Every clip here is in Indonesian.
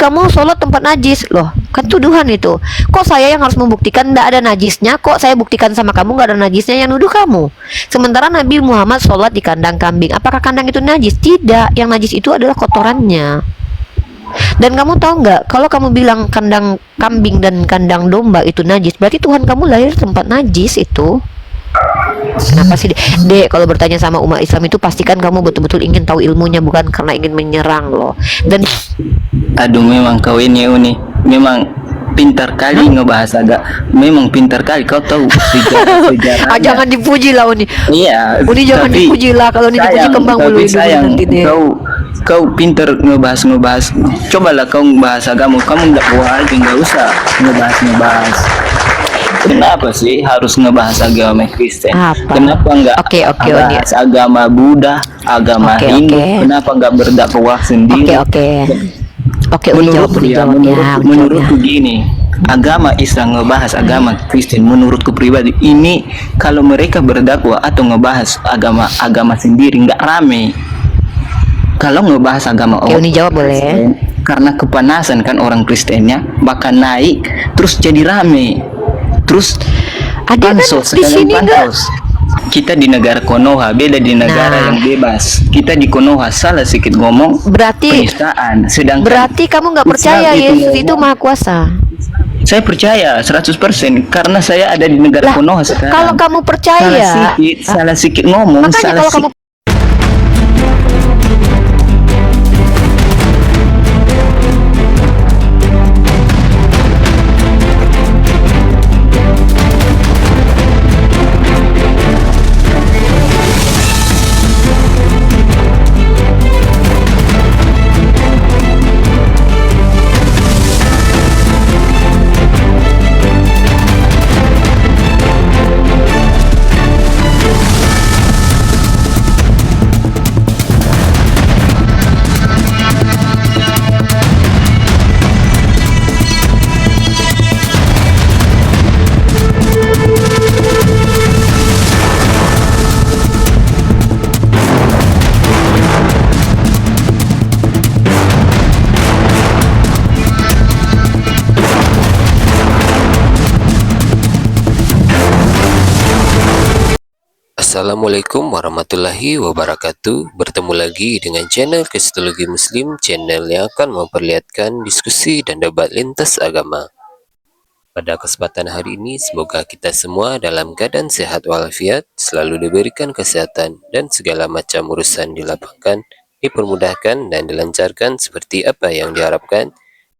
kamu sholat tempat najis. Loh, kan tuduhan itu. Kok saya yang harus membuktikan tidak ada najisnya? Kok saya buktikan sama kamu nggak ada najisnya? Yang nuduh kamu. Sementara Nabi Muhammad sholat di kandang kambing. Apakah kandang itu najis? Tidak. Yang najis itu adalah kotorannya. Dan kamu tahu nggak, kalau kamu bilang kandang kambing dan kandang domba itu najis, berarti Tuhan kamu lahir tempat najis itu. Kenapa sih, Dek, kalau bertanya sama umat Islam itu pastikan kamu betul-betul ingin tahu ilmunya, bukan karena ingin menyerang loh. Dan aduh, memang kau ini Uni, memang pintar kali ngebahas agak, memang pintar kali kau tahu sejarah. Jangan dipuji lah Uni. Iya, Uni jangan dipuji lah, kalau Uni dipuji kembang bulu sayang, nanti deh. Kau pintar ngebahas. Cobalah kau ngebahas agama, kamu nggak aja, nggak usah ngebahas. Kenapa sih harus ngebahas agama Kristen? Apa? Kenapa nggak bahas agama Buddha, agama Hindu? Kenapa nggak berdakwah sendiri? Menurutku gini, agama Islam ngebahas agama Kristen, menurutku pribadi ini kalau mereka berdakwah atau ngebahas agama sendiri nggak rame. Kalau ngebahas agama Uni jawab boleh. Karena kepanasan kan orang Kristennya, bahkan naik terus jadi rame. Terus ada pansos, kan di sini enggak? Kita di negara Konoha, beda di negara yang bebas. Kita di Konoha salah sedikit ngomong berarti penistaan. Sedangkan berarti kamu nggak percaya Yesus itu maha kuasa. Saya percaya 100% karena saya ada di negara Konoha sekarang. Kalau kamu percaya salah sedikit ngomong, makanya salah kalau kamu Assalamualaikum warahmatullahi wabarakatuh. Bertemu lagi dengan channel Kristologi Muslim, channel yang akan memperlihatkan diskusi dan debat lintas agama. Pada kesempatan hari ini, semoga kita semua dalam keadaan sehat walafiat, selalu diberikan kesehatan dan segala macam urusan dilapangkan, dipermudahkan dan dilancarkan seperti apa yang diharapkan,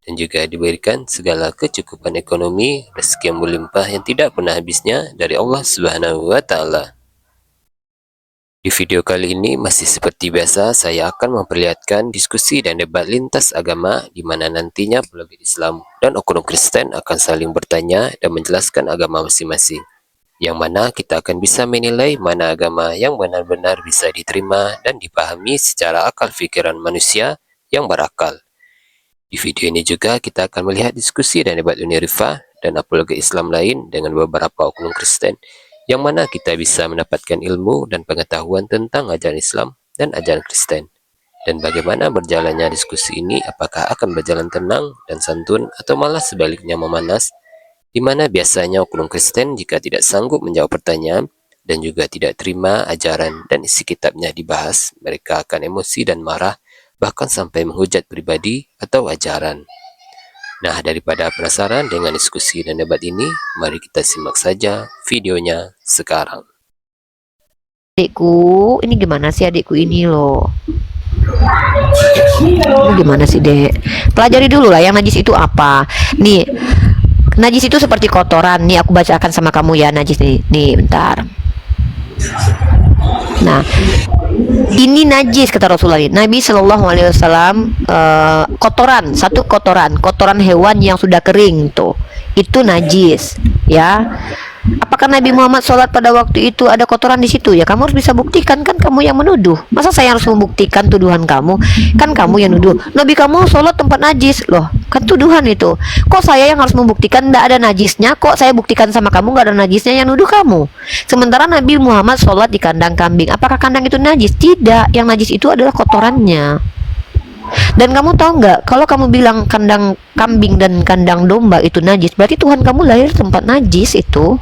dan juga diberikan segala kecukupan ekonomi, rezeki yang melimpah yang tidak pernah habisnya dari Allah Subhanahu wa Ta'ala. Di video kali ini masih seperti biasa, saya akan memperlihatkan diskusi dan debat lintas agama di mana nantinya pelebur Islam dan oknum Kristen akan saling bertanya dan menjelaskan agama masing-masing. Yang mana kita akan bisa menilai mana agama yang benar-benar bisa diterima dan dipahami secara akal fikiran manusia yang berakal. Di video ini juga kita akan melihat diskusi dan debat Uni Rifah dan apologi Islam lain dengan beberapa oknum Kristen, yang mana kita bisa mendapatkan ilmu dan pengetahuan tentang ajaran Islam dan ajaran Kristen. Dan bagaimana berjalannya diskusi ini, apakah akan berjalan tenang dan santun atau malah sebaliknya memanas, di mana biasanya oknum Kristen jika tidak sanggup menjawab pertanyaan dan juga tidak terima ajaran dan isi kitabnya dibahas, mereka akan emosi dan marah, bahkan sampai menghujat pribadi atau ajaran. Nah, daripada penasaran dengan diskusi dan debat ini, mari kita simak saja videonya sekarang. Adikku, ini gimana sih adikku ini loh? Ini gimana sih, Dek? Pelajari dulu lah yang najis itu apa. Nih, najis itu seperti kotoran. Nih aku bacakan sama kamu ya najis nih. Nih, bentar. Nah, ini najis kata Rasulullah. Nabi Shallallahu Alaihi Wasallam, kotoran hewan yang sudah kering tuh, itu najis, ya. Apakah Nabi Muhammad sholat pada waktu itu ada kotoran di situ? Ya kamu harus bisa buktikan, kan kamu yang menuduh. Masa saya harus membuktikan tuduhan kamu? Kan kamu yang nuduh. Nabi kamu sholat tempat najis. Loh, kan tuduhan itu. Kok saya yang harus membuktikan tidak ada najisnya? Kok saya buktikan sama kamu nggak ada najisnya? Yang nuduh kamu. Sementara Nabi Muhammad sholat di kandang kambing. Apakah kandang itu najis? Tidak. Yang najis itu adalah kotorannya. Dan kamu tahu nggak, kalau kamu bilang kandang kambing dan kandang domba itu najis, berarti Tuhan kamu lahir tempat najis itu.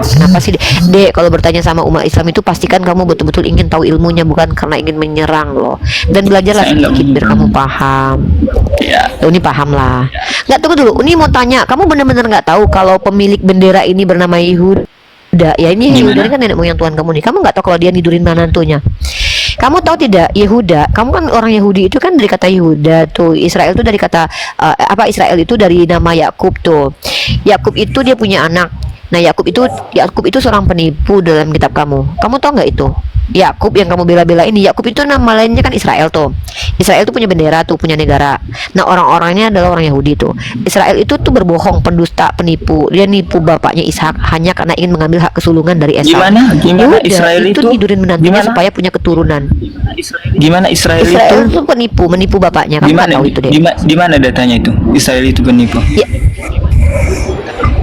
Kenapa sih, Dek? Kalau bertanya sama umat Islam itu pastikan kamu betul-betul ingin tahu ilmunya, bukan karena ingin menyerang loh. Dan belajarlah Saya nggak sedikit biar menyerang. kamu paham. Ya. Uni paham lah. Nggak, tunggu dulu. Uni mau tanya, kamu benar-benar nggak tahu kalau pemilik bendera ini bernama Yehuda? Ya ini Gimana? Yehuda ini kan nenek moyang Tuhan kamu nih. Kamu nggak tahu kalau dia nidurin menantunya? Kamu tahu tidak, Yehuda? Kamu kan orang Yahudi, itu kan dari kata Yehuda tuh. Israel itu dari kata Israel itu dari nama Yakub tuh. Yakub itu dia punya anak. Nah, Yakub itu seorang penipu dalam kitab kamu. Kamu tahu nggak itu? Yakub yang kamu bela-bela ini, Yakub itu nama lainnya kan Israel tuh. Israel itu punya bendera tuh, punya negara. Nah, orang-orangnya adalah orang Yahudi tuh. Israel itu tuh berbohong, pendusta, penipu. Dia nipu bapaknya Ishak hanya karena ingin mengambil hak kesulungan dari Esau. Gimana Yehuda Israel itu itu? tidurin menantunya Gimana? supaya punya keturunan. Gimana Israel Israel itu? itu menipu bapaknya. Kamu nggak Gimana? tahu itu deh. Di mana datanya itu? Israel itu penipu. Ya.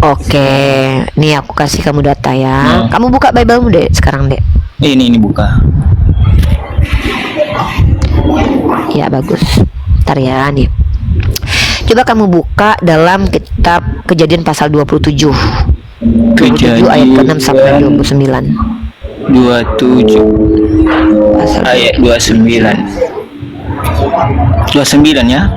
Oke, nih aku kasih kamu data ya. Hmm. Kamu buka Bible-mu deh sekarang deh. Ini buka. Ya bagus. Ntar ya nih. Coba kamu buka dalam kitab Kejadian pasal 27. 27 ayat ke-6 sampai 29. 27 Pasal ayat 29. 29 ya.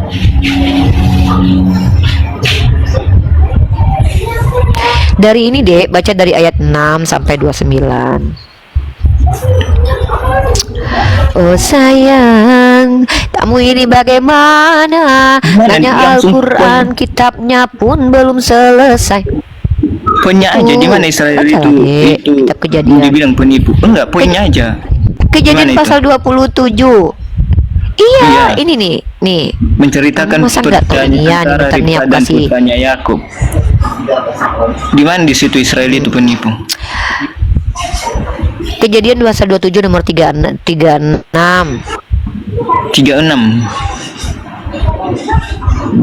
Dari ini deh, baca dari ayat 6 sampai 29. Oh sayang, kamu ini bagaimana? Gimana Nanya nih, langsung Al-Quran, kitabnya pun belum selesai. Poinnya aja di mana Israel baca itu lagi, itu kitab Kejadian. dibilang penipu. Enggak, poinnya aja. Kejadian Gimana itu? pasal 27. Iya, Iya. ini nih. Menceritakan Masa nggak tahu perjanjian ini ya, nih, antara bentar nih, Ribka aku dan kasih. putranya Yakub. Di mana di situ Israel itu penipu? Kejadian pasal 27 nomor 36. 36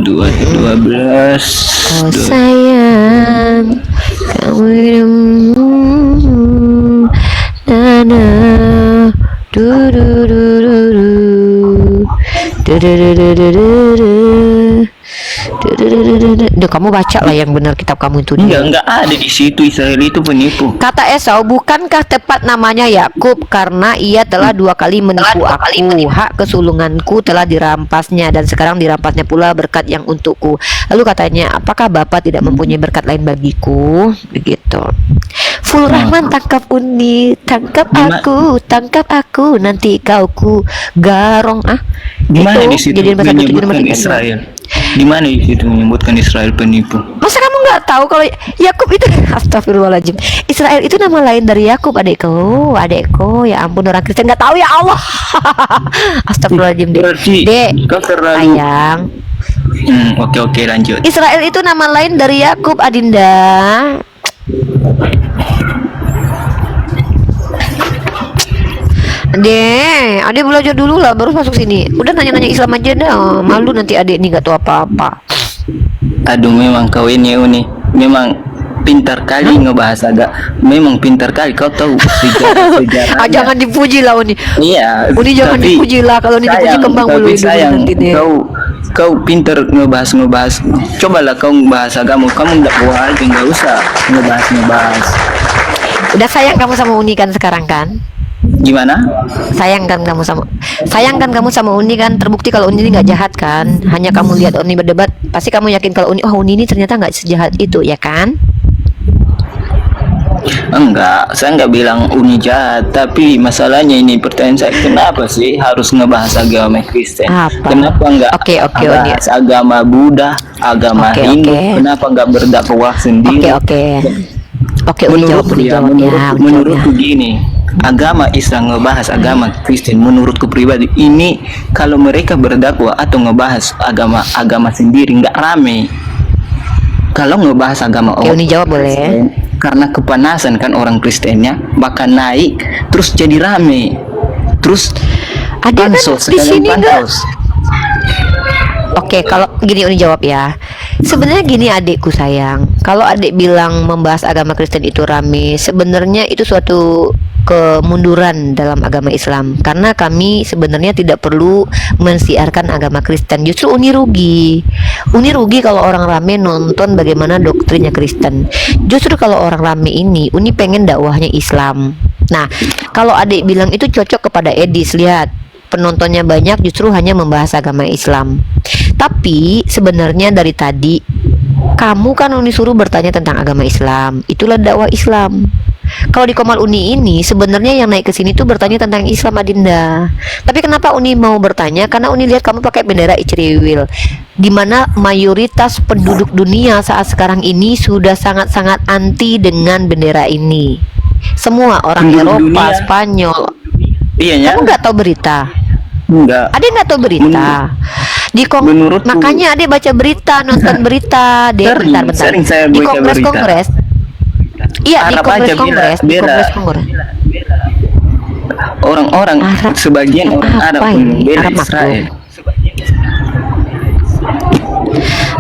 12 Oh sayang, kamu nana du du du du du du du du du du du du. Duh, kamu baca lah yang benar kitab kamu itu. enggak ada di situ Israel itu penipu. Kata Esau, bukankah tepat namanya Yakub karena ia telah 2 kali menipu aku. Hak kesulunganku telah dirampasnya dan sekarang dirampasnya pula berkat yang untukku. Lalu katanya, apakah Bapak tidak mempunyai berkat lain bagiku? Begitu. Full Rahman, tangkap Uni, tangkap aku, nanti kau ku garong. Di mana Itu di situ Kejadian pasal 27 nomor menyebutkan 36. Israel? Di mana di situ menyebutkan Israel penipu? Masa kamu nggak tahu kalau Yakub itu astagfirullahaladzim, Israel itu nama lain dari Yakub, adekku, ya ampun, orang Kristen nggak tahu, ya Allah. Astagfirullahaladzim, Berarti Dek, kau terlalu sayang, oke lanjut. Israel itu nama lain dari Yakub, Adinda. Adek belajar dulu lah baru masuk sini. Udah nanya-nanya Islam aja dah. Malu nanti adek nih nggak tahu apa-apa. Aduh, memang kau ini Uni, memang pintar kali ngebahas memang pintar kali, kau tahu sejarah. Jangan dipuji lah Uni. Iya. Uni jangan tapi dipuji lah, kalau Uni dipuji sayang, kembang tapi bulu hidung sayang, nanti deh. kau pintar ngebahas. Cobalah kau ngebahas agama, kamu nggak bawa aja, nggak usah ngebahas. Udah sayang kamu sama Uni kan sekarang kan? Gimana? Sayang kan kamu sama Uni kan? Terbukti kalau Uni ini nggak jahat kan? Hanya kamu lihat Uni berdebat, pasti kamu yakin kalau Uni ini ternyata nggak sejahat itu, ya kan? Enggak, saya nggak bilang Uni jahat, tapi masalahnya ini pertanyaan saya, kenapa sih harus ngebahas agama Kristen? Apa? Kenapa nggak Oke, bahas agama Buddha, agama Oke, Hindu? oke. Kenapa nggak berdakwah sendiri? Oke, Uni jawab ya. Menurutku gini, agama Islam ngebahas agama Kristen, menurutku pribadi ini kalau mereka berdakwah atau ngebahas agama sendiri nggak rame. Kalau ngebahas agama Uni jawab boleh. Kristen, karena kepanasan kan orang Kristennya bakal naik, terus jadi rame, terus Ada kan pansos, di sekalian sini nggak? pansos. Oke, kalau gini Uni jawab ya. Sebenarnya gini adikku sayang, kalau adik bilang membahas agama Kristen itu rame, sebenarnya itu suatu kemunduran dalam agama Islam, karena kami sebenarnya tidak perlu mensiarkan agama Kristen. Justru Uni rugi kalau orang rame nonton bagaimana doktrinnya Kristen. Justru kalau orang rame ini Uni pengen dakwahnya Islam. Nah, kalau adik bilang itu cocok kepada Edis, lihat penontonnya banyak justru hanya membahas agama Islam. Tapi sebenarnya dari tadi kamu kan Uni suruh bertanya tentang agama Islam, itulah dakwah Islam. Kalau di Komal Uni ini sebenarnya yang naik ke sini tuh bertanya tentang Islam, Adinda. Tapi kenapa Uni mau bertanya? Karena Uni lihat kamu pakai bendera Icrewil, di mana mayoritas penduduk dunia saat sekarang ini sudah sangat-sangat anti dengan bendera ini. Semua orang Penduduk Eropa, dunia? Spanyol. Iya ya. Kamu nggak tahu berita? Enggak. Adek nggak tahu berita? Menurutku- Makanya adek baca berita, nonton berita, dek. Sering, Bentar. sering saya Di baca berita. kongres. Iya, di Arab aja kongres, di bela. kongres. Orang-orang Arab- sebagian orang apa Arab ini? membela Arab Israel.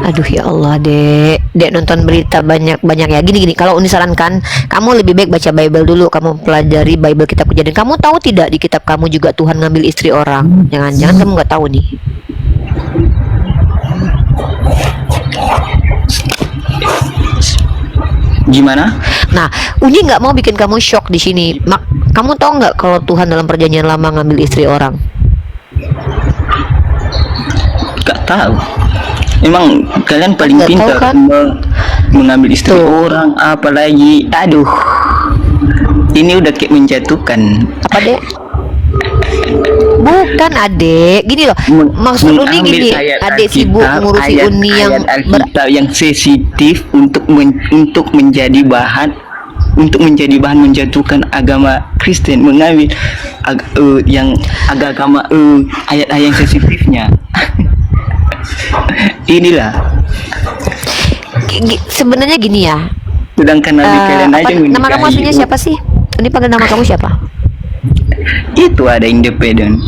Aduh ya Allah, dek nonton berita banyak ya. Gini, kalau Uni sarankan kamu lebih baik baca Bible dulu. Kamu pelajari Bible, kitab kejadian. Kamu tahu tidak di kitab kamu juga Tuhan ngambil istri orang? Jangan-jangan kamu nggak tahu nih. Gimana? Nah, Uni nggak mau bikin kamu shock di sini. Kamu tahu nggak kalau Tuhan dalam perjanjian lama ngambil istri orang? Gak tahu. Emang kalian paling Nggak tahu pintar kan? mengambil istri Tuh. orang, apalagi aduh. Ini udah kayak menjatuhkan. Apa dek? Bukan adek, gini loh. Maksud Uni Mengambil gini, ayat adek sibuk Alkitab, ngurusi Uni yang ayat Alkitab yang sensitif untuk menjadi bahan menjatuhkan agama Kristen, mengambil agama ayat-ayat yang sensitifnya. Inilah. Sebenarnya gini ya. Sedangkan nabi kalian aja nama kamu aslinya menikahi. siapa sih? Ini panggil nama kamu siapa? Itu ada independen.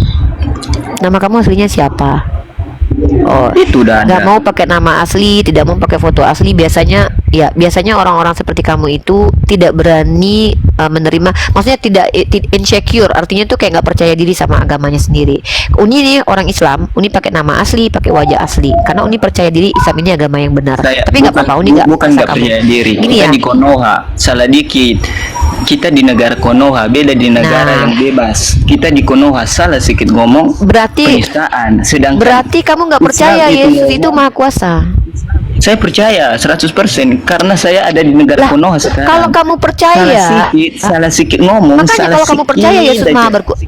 Nama kamu aslinya siapa? Oh, Itu udah nggak ada. mau pakai nama asli, tidak mau pakai foto asli. Biasanya orang-orang seperti kamu itu tidak berani menerima, maksudnya tidak insecure, artinya tuh kayak nggak percaya diri sama agamanya sendiri. Uni nih orang Islam, Uni pakai nama asli, pakai wajah asli, karena Uni percaya diri Islam ini agama yang benar. Tapi nggak apa-apa, Uni nggak bukan paksa nggak percaya diri. Gini Kita ya, di Konoha salah dikit. Kita di negara Konoha beda di negara Nah. yang bebas. Kita di Konoha salah sedikit ngomong berarti penistaan. Sedangkan kamu nggak Islam percaya Yesus itu ngomong, maha kuasa. saya percaya 100% karena saya ada di negara Lah, Konoha sekarang. kalau kamu percaya, salah sedikit ngomong, makanya salah kalau kamu percaya sedikit Yesus aja. maha berkuasa.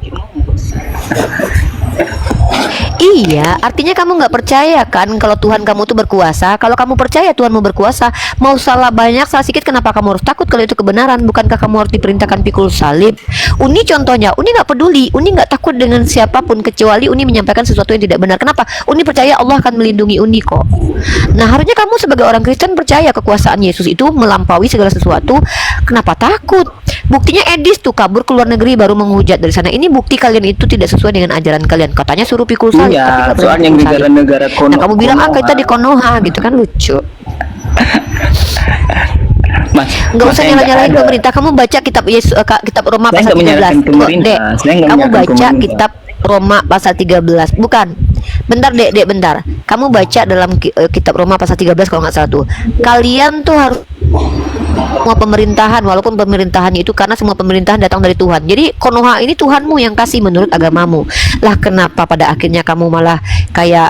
Iya, artinya kamu nggak percaya kan kalau Tuhan kamu tuh berkuasa. Kalau kamu percaya Tuhanmu berkuasa, mau salah banyak, salah sedikit, kenapa kamu harus takut kalau itu kebenaran? Bukankah kamu harus diperintahkan pikul salib? Uni contohnya, Uni nggak peduli, Uni nggak takut dengan siapapun kecuali Uni menyampaikan sesuatu yang tidak benar. Kenapa? Uni percaya Allah akan melindungi Uni kok. Nah, harusnya kamu sebagai orang Kristen percaya kekuasaan Yesus itu melampaui segala sesuatu. Kenapa takut? Buktinya Edis tuh kabur ke luar negeri baru menghujat dari sana. Ini bukti kalian itu tidak sesuai dengan ajaran kalian. Katanya suruh pikul salib, tapi Iya, nggak berani soalnya pikul salib. negara-negara Konoha. Nah, kamu bilang kita di Konoha gitu kan, lucu. Nggak usah nyala-nyalain pemerintah. Kamu baca kitab Yesus, kitab Roma Saya pasal nggak 13. menyalahkan Tunggu, pemerintah. Dek. Saya nggak Kamu menyalahkan baca pemerintah. kitab Roma pasal 13. Bukan. Bentar, Dek, bentar. Kamu baca dalam kitab Roma pasal 13 kalau nggak salah tuh. Kalian tuh harus semua pemerintahan, walaupun pemerintahannya itu karena semua pemerintahan datang dari Tuhan. Jadi Konoha ini Tuhanmu yang kasih menurut agamamu. Lah kenapa pada akhirnya kamu malah kayak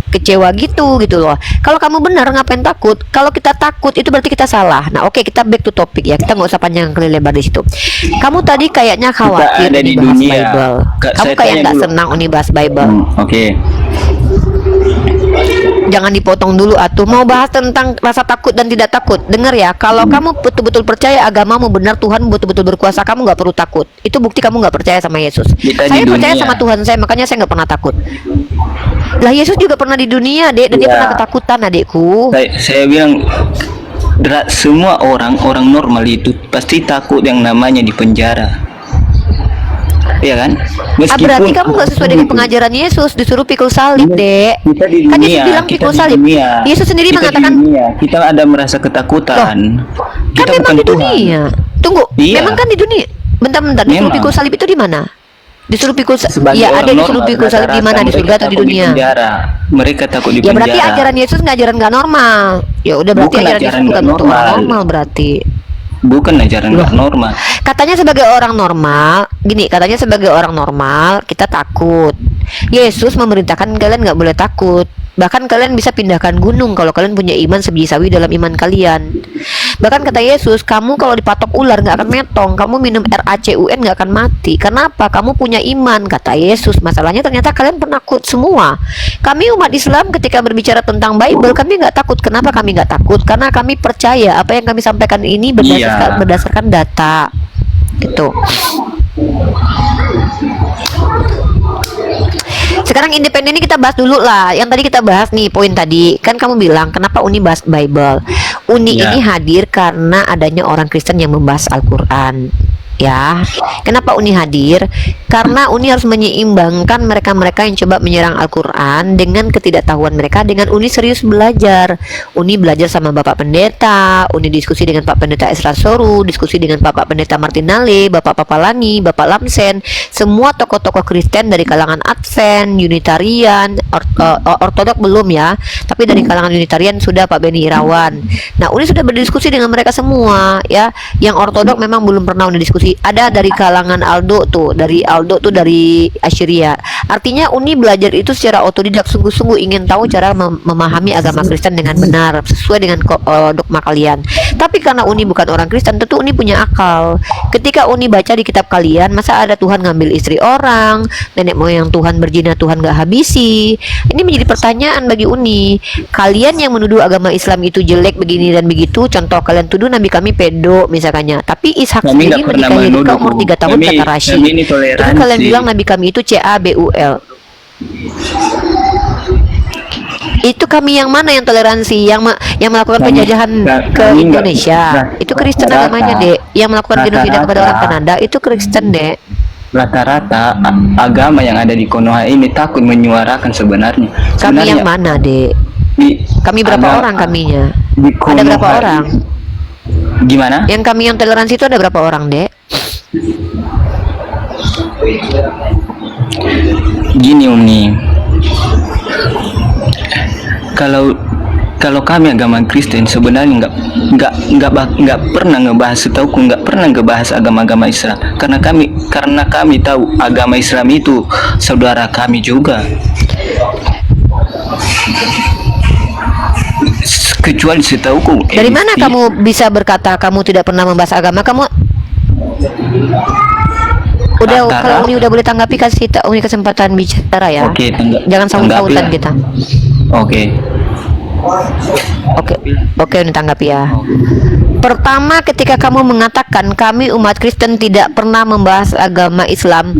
kecewa gitu loh. Kalau kamu benar ngapain takut? Kalau kita takut itu berarti kita salah. Nah, oke, kita back to topic ya. Kita nggak usah panjang kali lebar di situ. Kamu tadi kayaknya khawatir ada di bahas dunia. Bible. Kak, Kamu saya kayak tanya nggak dulu. senang Uni bahas Bible. Oke. Jangan dipotong dulu atuh. Mau bahas tentang rasa takut dan tidak takut. Dengar ya, kalau kamu betul-betul percaya agamamu benar, Tuhan betul-betul berkuasa, kamu nggak perlu takut. Itu bukti kamu nggak percaya sama Yesus. Kita Saya di percaya dunia. sama Tuhan saya, makanya saya nggak pernah takut. Lah Yesus juga pernah di dunia, Dek, dan dia Iya. pernah ketakutan, adikku. Saya bilang semua orang normal itu pasti takut yang namanya di penjara. ya kan? Berarti kamu nggak sesuai dengan pengajaran Yesus, disuruh pikul salib, Dek. Kita di Kan dunia, Yesus bilang kita pikul di salib. dunia. Yesus sendiri Kita di mengatakan, dunia, kita ada merasa ketakutan. kan Kita memang bukan di dunia. Tunggu, Iya. memang kan di dunia. Bentar, disuruh Memang. pikul salib itu di mana? Disuruh pikul salib. Sebagai Ya, orang ada disuruh normal, pikul salib di rata-rata mana? Di mereka surga atau di takut dunia? penjara. Mereka takut di Ya penjara. berarti ajaran Yesus ngajaran nggak normal. Ya udah berarti Bukan ajaran Yesus ajaran bukan nggak untuk orang normal. normal berarti. Bukan ajaran nggak normal. Katanya sebagai orang normal, gini, katanya sebagai orang normal kita takut. Yesus memerintahkan kalian nggak boleh takut. Bahkan kalian bisa pindahkan gunung kalau kalian punya iman sebiji sawi dalam iman kalian. Bahkan kata Yesus, kamu kalau dipatok ular nggak akan metong, kamu minum RACUN nggak akan mati. Kenapa? Kamu punya iman, kata Yesus. Masalahnya ternyata kalian penakut semua. Kami umat Islam ketika berbicara tentang Bible, kami nggak takut. Kenapa kami nggak takut? Karena kami percaya apa yang kami sampaikan ini berdasarkan data. Gitu. Sekarang independen ini kita bahas dulu lah. Yang tadi kita bahas nih poin tadi. Kan kamu bilang kenapa Uni bahas Bible. Uni Ya. ini hadir karena adanya orang Kristen yang membahas Al-Quran. Ya, kenapa Uni hadir? Karena Uni harus menyeimbangkan mereka-mereka yang coba menyerang Al-Quran dengan ketidaktahuan mereka. Dengan Uni serius belajar. Uni belajar sama Bapak Pendeta, Uni diskusi dengan Pak Pendeta Esra Soru, diskusi dengan Bapak Pendeta Martinale, Bapak Papalani, Bapak Lamsen, semua tokoh-tokoh Kristen dari kalangan Advent, Unitarian, Ortodok belum ya, tapi dari kalangan Unitarian sudah Pak Beni Irawan. Nah, Uni sudah berdiskusi dengan mereka semua ya. Yang Ortodok memang belum pernah Uni diskusi. Ada dari kalangan Aldo tuh, dari Assyria. Artinya Uni belajar itu secara otodidak, sungguh-sungguh ingin tahu cara memahami agama Kristen dengan benar sesuai dengan dogma kalian. Tapi karena Uni bukan orang Kristen, tentu Uni punya akal. Ketika Uni baca di kitab kalian, masa ada Tuhan ngambil istri orang, nenek moyang Tuhan berzina Tuhan gak habisi? Ini menjadi pertanyaan bagi Uni. Kalian yang menuduh agama Islam itu jelek begini dan begitu, contoh kalian tuduh Nabi kami pedo misalkannya, tapi Ishak Kami sendiri nggak pernah menikahi Ribka menuduh. umur 3 tahun, Kami- kata Rashi. kami ini Terus toleransi. kalian bilang Nabi kami itu CABUL. Itu kami yang mana yang toleransi, yang melakukan Kami- penjajahan ke kami nggak- Indonesia? nah, Itu Kristen rata-rata- namanya, Dek. Yang melakukan genosida kepada orang rata-rata- Kanada itu Kristen, Dek. Rata-rata agama yang ada di Konoha ini takut menyuarakan sebenarnya. Kami yang mana, Dek? Kami berapa orang kaminya? Di Ada berapa Konoha orang? Gimana? Yang kami yang toleransi itu ada berapa orang, Dek? Gini Umi, kalau kami agama Kristen sebenarnya nggak pernah ngebahas, setauku nggak pernah ngebahas agama-agama Islam, karena kami tahu agama Islam itu saudara kami juga. Kecuali setauku. Dari mana kamu bisa berkata kamu tidak pernah membahas agama? Kamu udah, Rata-rata- kalau Uni udah boleh tanggapi, kasih Uni kesempatan bicara ya. Oke, Jangan saut-sautan tanggapi kita. lah. Oke. Oke, Uni tanggapi ya. Pertama, ketika kamu mengatakan kami umat Kristen tidak pernah membahas agama Islam,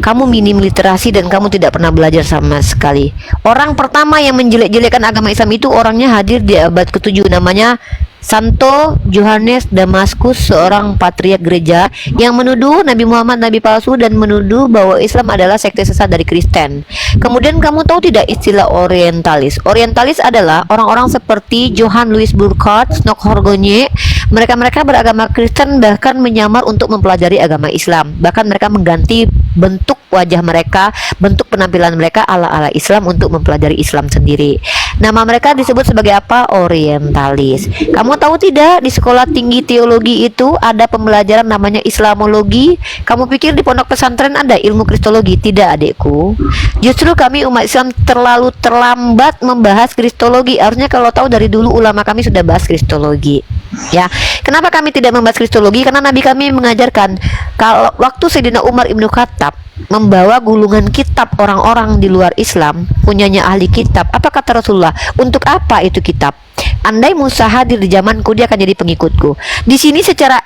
kamu minim literasi dan kamu tidak pernah belajar sama sekali. Orang pertama yang menjelek-jelekan agama Islam itu orangnya hadir di abad ke-7, namanya Santo Johannes Damaskus, seorang patriark gereja yang menuduh Nabi Muhammad nabi palsu dan menuduh bahwa Islam adalah sekte sesat dari Kristen. Kemudian kamu tahu tidak istilah orientalis? Orientalis adalah orang-orang seperti Johann Louis Burckhardt, Snock Horgonye. Mereka beragama Kristen bahkan menyamar untuk mempelajari agama Islam. Bahkan mereka mengganti bentuk wajah mereka, bentuk penampilan mereka ala-ala Islam untuk mempelajari Islam sendiri. Nama mereka disebut sebagai apa? Orientalis. Kamu tahu tidak, di sekolah tinggi teologi itu ada pembelajaran namanya Islamologi. Kamu pikir di pondok pesantren ada ilmu Kristologi? Tidak, adikku. Justru kami umat Islam terlalu terlambat membahas Kristologi. Harusnya kalau tahu dari dulu ulama kami sudah bahas Kristologi. Ya, kenapa kami tidak membahas Kristologi? Karena Nabi kami mengajarkan kalau waktu Sayyidina Umar Ibnu Khattab membawa gulungan kitab orang-orang di luar Islam, punyanya ahli kitab, apa kata Rasulullah? Untuk apa itu kitab? andai Musa hadir di zamanku, dia akan jadi pengikutku. Di sini secara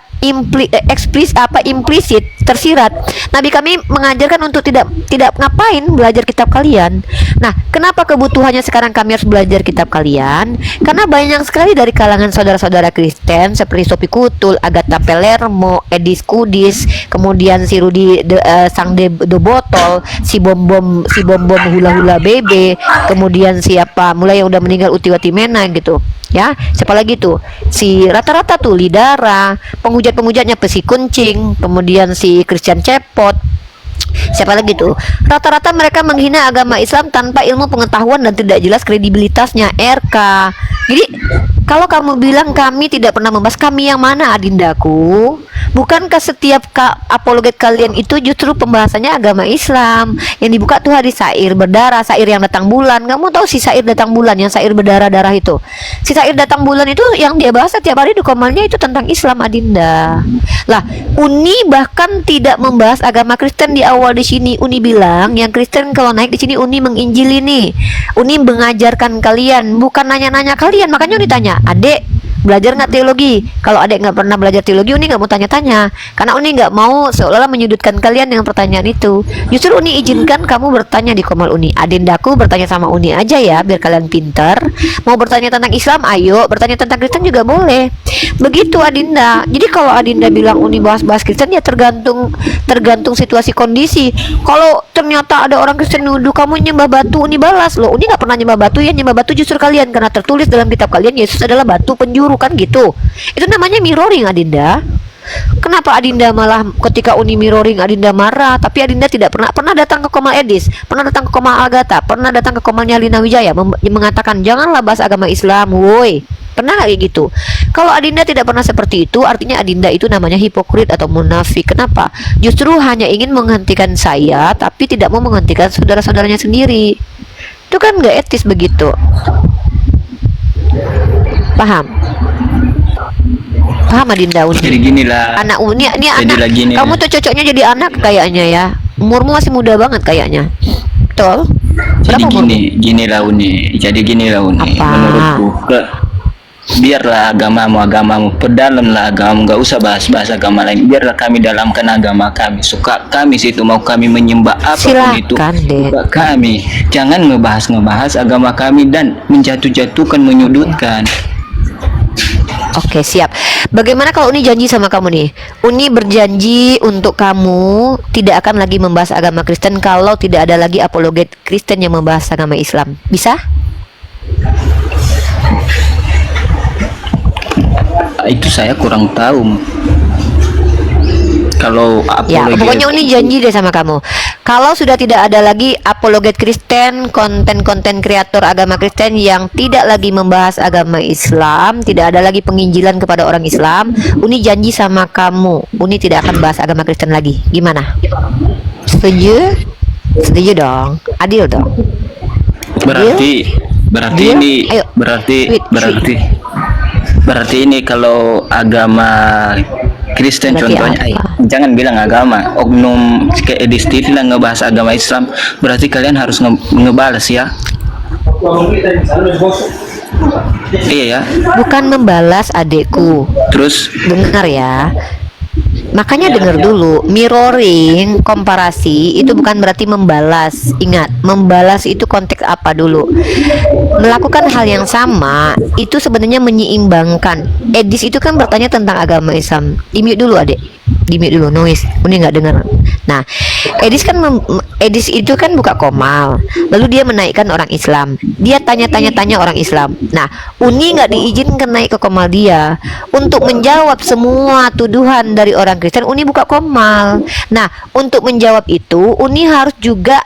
implisit tersirat Nabi kami mengajarkan untuk tidak ngapain belajar kitab kalian. Nah, kenapa kebutuhannya sekarang kami harus belajar kitab kalian? Karena banyak sekali dari kalangan saudara-saudara Kristen seperti Sophie Kutul, Agatha Palermo, Edis Kudis, kemudian si Rudi Sang de Botol, si bom hula bebe, kemudian siapa mulai yang udah meninggal Utiwati Mena gitu. Ya, siapa lagi tuh? Si rata-rata tuh Lidara, penghujat-penghujatnya Pesi Kuncing, kemudian si Christian Cepot. Siapa lagi tuh? Rata-rata mereka menghina agama Islam tanpa ilmu pengetahuan dan tidak jelas kredibilitasnya. RK. Jadi kalau kamu bilang kami tidak pernah membahas, kami yang mana adindaku? Bukankah setiap apologet kalian itu justru pembahasannya agama Islam? Yang dibuka tuh hadis sair berdarah, sair yang datang bulan. Kamu tahu si sair datang bulan, yang sair berdarah-darah itu? Si sair datang bulan itu yang dia bahas setiap hari di komalnya itu tentang Islam, adinda. Lah, Uni bahkan tidak membahas agama Kristen di awal di sini. Uni bilang yang Kristen kalau naik di sini Uni menginjili nih. Uni mengajarkan kalian, bukan nanya-nanya kalian. Makanya Uni tanya, adek belajar nggak teologi? Kalau adek nggak pernah belajar teologi, Uni nggak mau tanya-tanya, karena Uni nggak mau seolah-olah menyudutkan kalian dengan pertanyaan itu. Justru Uni izinkan kamu bertanya di komal Uni. Adindaku bertanya sama Uni aja ya, biar kalian pinter. Mau bertanya tentang Islam, ayo. Bertanya tentang Kristen juga boleh. Begitu adinda. Jadi kalau adinda bilang Uni bahas-bahas Kristen, ya tergantung situasi kondisi. Kalau ternyata ada orang Kristen nuduh kamu nyembah batu, Uni balas loh. Uni nggak pernah nyembah batu, ya nyembah batu justru kalian, karena tertulis dalam kitab kalian Yesus adalah batu penjuru, kan gitu. Itu namanya mirroring, adinda. Kenapa adinda malah ketika Uni mirroring adinda marah? Tapi adinda tidak pernah datang ke Komal Edis, pernah datang ke Komal Agatha, pernah datang ke Komalnya Lina Wijaya mengatakan janganlah bahas agama Islam, woi. Pernah nggak kayak gitu? Kalau adinda tidak pernah seperti itu, artinya adinda itu namanya hipokrit atau munafik. Kenapa? Justru hanya ingin menghentikan saya, tapi tidak mau menghentikan saudara-saudaranya sendiri. Itu kan nggak etis begitu. Paham? Paham adinda Uni? Jadi ginilah. Anak Uni, ini Jadi anak. gini. Kamu tuh cocoknya jadi anak kayaknya ya. Umurmu masih muda banget kayaknya. Betul? Jadi Berapa umurmu? ginilah Uni. Jadi ginilah Uni. Apa? Menurutku, biarlah agamamu, perdalamlah agamamu, nggak usah bahas-bahas agama lain. Biarlah kami dalamkan agama kami. Suka kami situ, mau kami menyembah apapun itu, Silakan, Dek. suka kami. Jangan ngebahas agama kami dan menjatuh-jatuhkan, menyudutkan. Oke, siap. Bagaimana kalau Uni janji sama kamu nih? Uni berjanji untuk kamu tidak akan lagi membahas agama Kristen kalau tidak ada lagi apologet Kristen yang membahas agama Islam. Bisa? Itu saya kurang tahu. Kalau Ya, apologet, pokoknya Uni janji deh sama kamu. Kalau sudah tidak ada lagi apologet Kristen, konten-konten kreator agama Kristen yang tidak lagi membahas agama Islam, tidak ada lagi penginjilan kepada orang Islam, Uni janji sama kamu, Uni tidak akan bahas agama Kristen lagi. Gimana? Setuju? Setuju dong. Adil dong. berarti Deal? ini Ayo. berarti ini kalau agama Kristen Berarti contohnya, apa? jangan bilang agama, oknum kayak di TV lah ngebahas agama Islam, berarti kalian harus ngebalas ya. Iya ya. Bukan membalas adekku. Terus Dengar ya. Makanya dengar dulu, mirroring, komparasi itu bukan berarti membalas. Ingat, membalas itu konteks apa dulu? Melakukan hal yang sama itu sebenarnya menyeimbangkan. Edis itu kan bertanya tentang agama Islam. Di-mute dulu, adek. Di-mute dulu, noise. Uni nggak dengar. Nah, Edis itu kan buka komal, lalu dia menaikkan orang Islam. Dia tanya orang Islam. Nah, Uni nggak diizinkan naik ke komal dia untuk menjawab semua tuduhan dari orang Kristen. Uni buka komal. Nah, untuk menjawab itu, Uni harus juga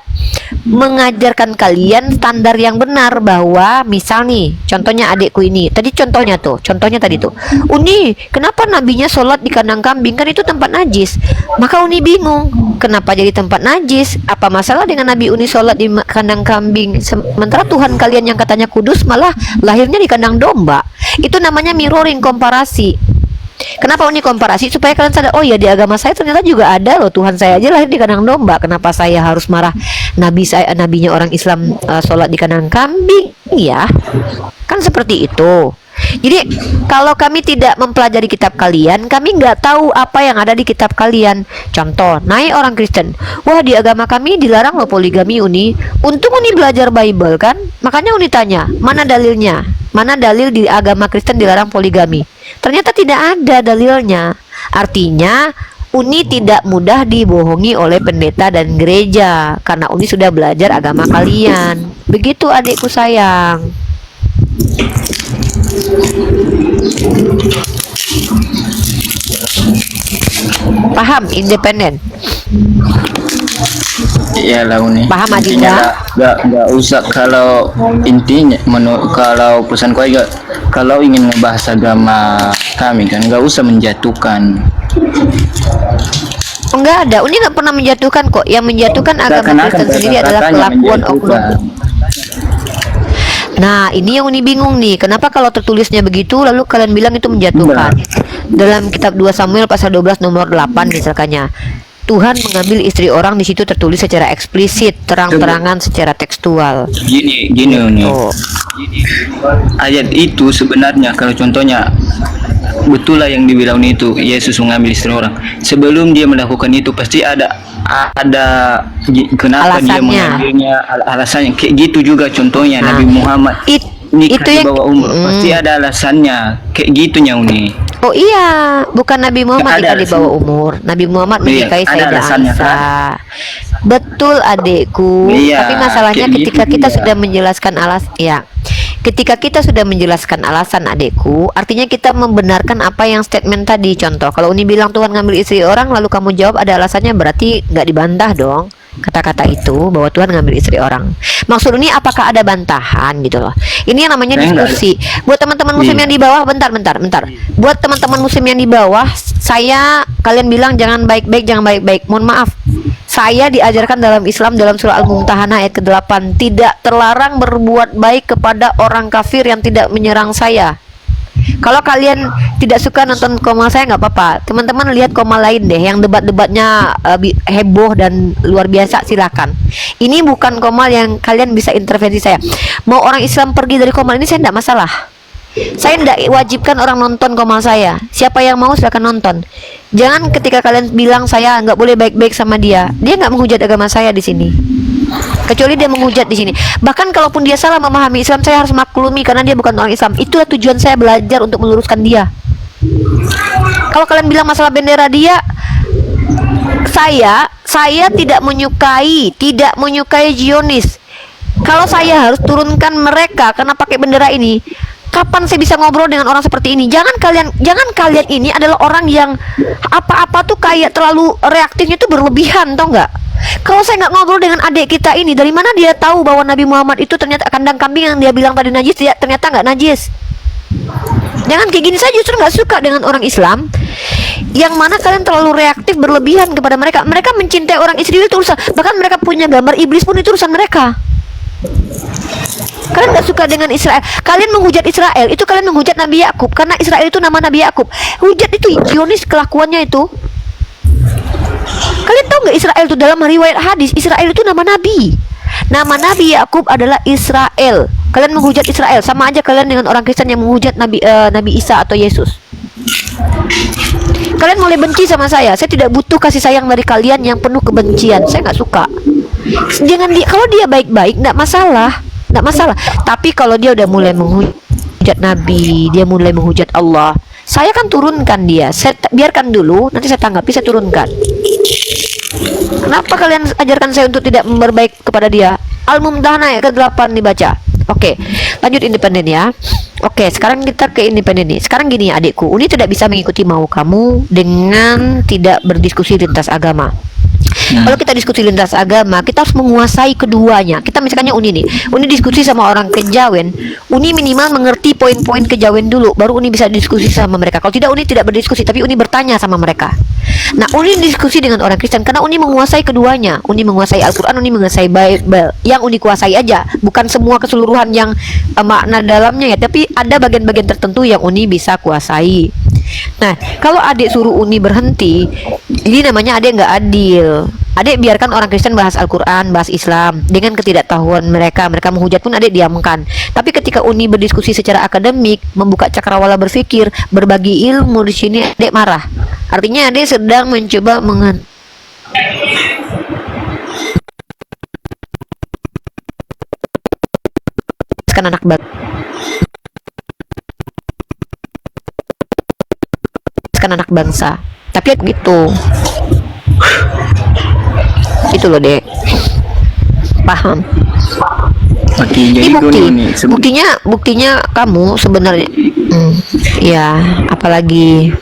mengajarkan kalian standar yang benar, bahwa misal nih, contohnya adekku ini. Contohnya tadi tuh. Uni, kenapa nabinya sholat di kandang kambing? Kan itu tempat najis. Maka Uni bingung, kenapa jadi tempat najis? Apa masalah dengan Nabi Uni sholat di kandang kambing, sementara Tuhan kalian yang katanya kudus malah lahirnya di kandang domba? Itu namanya mirroring, komparasi. Kenapa Uni komparasi? Supaya kalian sadar, oh ya, di agama saya ternyata juga ada loh, Tuhan saya aja lahir di kandang domba. Kenapa saya harus marah nabinya orang Islam sholat di kandang kambing? Iya, kan seperti itu. Jadi kalau kami tidak mempelajari kitab kalian, kami nggak tahu apa yang ada di kitab kalian. Contoh, naik orang Kristen, wah di agama kami dilarang loh poligami Uni. Untung Uni belajar Bible kan, makanya Uni tanya, mana dalilnya? Mana dalil di agama Kristen dilarang poligami? Ternyata tidak ada dalilnya. Artinya Uni tidak mudah dibohongi oleh pendeta dan gereja karena Uni sudah belajar agama kalian. Begitu adikku sayang. Paham independen? Iyalah Uni. Paham Intinya Adinda? nggak usah, kalau intinya kalau pesan kau juga, kalau ingin ngebahas agama kami kan nggak usah menjatuhkan. Enggak ada, Uni nggak pernah menjatuhkan kok. Yang menjatuhkan agama Seakan-akan Kristen sendiri adalah kata-katanya kelakuan menjatuhkan. oknum. Nah, ini yang Uni bingung nih. Kenapa kalau tertulisnya begitu lalu kalian bilang itu menjatuhkan? Dalam kitab 2 Samuel pasal 12 nomor 8 misalkannya, Tuhan mengambil istri orang, di situ tertulis secara eksplisit, terang-terangan secara tekstual. Gini Uni. Oh. Ayat itu sebenarnya kalau contohnya betul lah yang dibilang itu, Yesus mengambil istri orang. Sebelum dia melakukan itu pasti ada kenapa dia Alasannya. mengambilnya, alasannya. Kayak gitu juga contohnya Nah, Nabi Muhammad nikah itu di yang bawah umur, pasti ada alasannya. Kayak gitunya Uni. Oh iya, bukan Nabi Muhammad Ada nikah di bawah alasan. umur. Nabi Muhammad Iya, menikahi ada Sayyidah alasannya, Aisyah. Betul adikku. Iya, Tapi masalahnya kayak ketika gitu kita dia. sudah menjelaskan ketika kita sudah menjelaskan alasan adikku, artinya kita membenarkan apa yang statement tadi. Contoh, kalau Uni bilang Tuhan ngambil istri orang, lalu kamu jawab ada alasannya, berarti nggak dibantah dong kata-kata itu bahwa Tuhan ngambil istri orang. Maksud Uni apakah ada bantahan gitu loh. Ini yang namanya Saya nggak diskusi. Buat teman-teman muslim Iya. yang di bawah, bentar. Buat teman-teman muslim yang di bawah, kalian bilang jangan baik-baik, jangan baik-baik. Mohon maaf. Saya diajarkan dalam Islam dalam surah Al-Mumtahanah ayat ke-8, tidak terlarang berbuat baik kepada orang kafir yang tidak menyerang saya. Kalau kalian tidak suka nonton Komal saya nggak apa-apa. Teman-teman lihat Komal lain deh yang debat-debatnya heboh dan luar biasa, silakan. Ini bukan Komal yang kalian bisa intervensi saya. Mau orang Islam pergi dari Komal ini saya tidak masalah. Saya tidak wajibkan orang nonton Komal saya. Siapa yang mau silakan nonton. Jangan ketika kalian bilang saya nggak boleh baik-baik sama dia nggak menghujat agama saya di sini. Kecuali dia menghujat di sini. Bahkan kalaupun dia salah memahami Islam, saya harus maklumi karena dia bukan orang Islam. Itulah tujuan saya belajar untuk meluruskan dia. Kalau kalian bilang masalah bendera dia, saya tidak menyukai Zionis. Kalau saya harus turunkan mereka karena pakai bendera ini, kapan saya bisa ngobrol dengan orang seperti ini? Jangan kalian ini adalah orang yang apa-apa tuh kayak terlalu reaktifnya tuh berlebihan, tau nggak? Kalau saya nggak ngobrol dengan adik kita ini, dari mana dia tahu bahwa Nabi Muhammad itu ternyata kandang kambing yang dia bilang tadi najis, dia ternyata nggak najis? Jangan kayak gini. Saya justru nggak suka dengan orang Islam yang mana kalian terlalu reaktif berlebihan kepada mereka. Mereka mencintai orang Israel itu urusan, bahkan mereka punya gambar iblis pun itu urusan mereka. Kalian gak suka dengan Israel, kalian menghujat Israel, itu kalian menghujat Nabi Yakub karena Israel itu nama Nabi Yakub. Hujat itu Zionis kelakuannya itu. Kalian tahu nggak Israel itu dalam riwayat hadis, Israel itu nama Nabi. Nama Nabi Yakub adalah Israel. Kalian menghujat Israel sama aja kalian dengan orang Kristen yang menghujat Nabi Isa atau Yesus. Kalian mulai benci sama saya tidak butuh kasih sayang dari kalian yang penuh kebencian. Saya nggak suka. Kalau dia baik-baik nggak masalah. Tapi kalau dia udah mulai menghujat Nabi, dia mulai menghujat Allah, saya kan turunkan dia. Saya biarkan dulu, nanti saya tanggapi, saya turunkan. Kenapa kalian ajarkan saya untuk tidak berbaik kepada dia? Al-Mumtahanah ayat ke-8 dibaca. Oke, lanjut independen ya. Oke, sekarang kita ke independen nih. Sekarang gini ya adikku, Uni tidak bisa mengikuti mau kamu dengan tidak berdiskusi lintas agama. Kalau kita diskusi lintas agama, kita harus menguasai keduanya. Kita misalnya Uni diskusi sama orang kejawen, Uni minimal mengerti poin-poin kejawen dulu, baru Uni bisa diskusi sama mereka. Kalau tidak, Uni tidak berdiskusi, tapi Uni bertanya sama mereka. Nah, Uni diskusi dengan orang Kristen karena Uni menguasai keduanya. Uni menguasai Al-Quran, Uni menguasai Bible. Yang Uni kuasai aja, bukan semua keseluruhan yang makna dalamnya ya, tapi ada bagian-bagian tertentu yang Uni bisa kuasai. Nah, kalau adik suruh Uni berhenti, ini namanya adik nggak adil. Adek biarkan orang Kristen bahas Al-Quran, bahas Islam. Dengan ketidaktahuan mereka menghujat pun adek diamkan. Tapi ketika Uni berdiskusi secara akademik, membuka cakrawala berpikir, berbagi ilmu, di sini adek marah. Artinya adek sedang mencoba anak anak bangsa. Tapi gitu. Itu loh, Dek. Paham? Oke, jadi Ini bukti. gini nih, Buktinya kamu sebenarnya ya, apalagi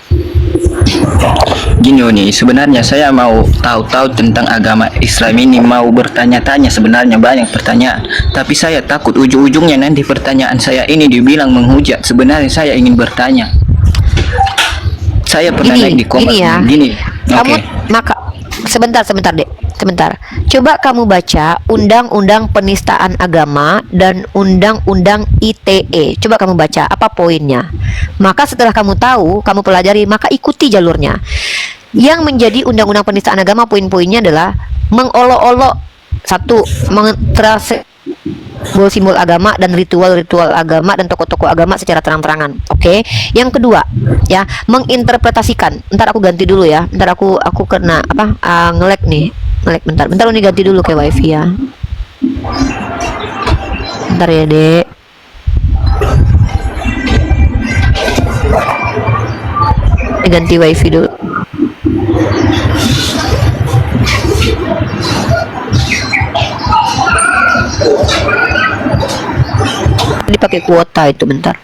gini nih, sebenarnya saya mau tahu-tahu tentang agama Islam ini, mau bertanya-tanya, sebenarnya banyak pertanyaan, tapi saya takut ujung-ujungnya nanti pertanyaan saya ini dibilang menghujat. Sebenarnya saya ingin bertanya. Saya pernah naik di komen gini. Kamu Oke. maka sebentar Dek. Sebentar. Coba kamu baca Undang-Undang Penistaan Agama dan Undang-Undang ITE. Coba kamu baca apa poinnya. Maka setelah kamu tahu, kamu pelajari, maka ikuti jalurnya. Yang menjadi Undang-Undang Penistaan Agama, poin-poinnya adalah mengolok-olok, satu, simbol agama dan ritual-ritual agama dan tokoh-tokoh agama secara terang-terangan. Oke. Yang kedua, ya, menginterpretasikan. Ntar aku ganti dulu ya. Ntar aku kena nge-lag nih. Nge-lag bentar Uni ganti dulu ke wifi ya. Bentar ya, Dek. Ganti wifi dulu. Dipakai kuota itu, bentar.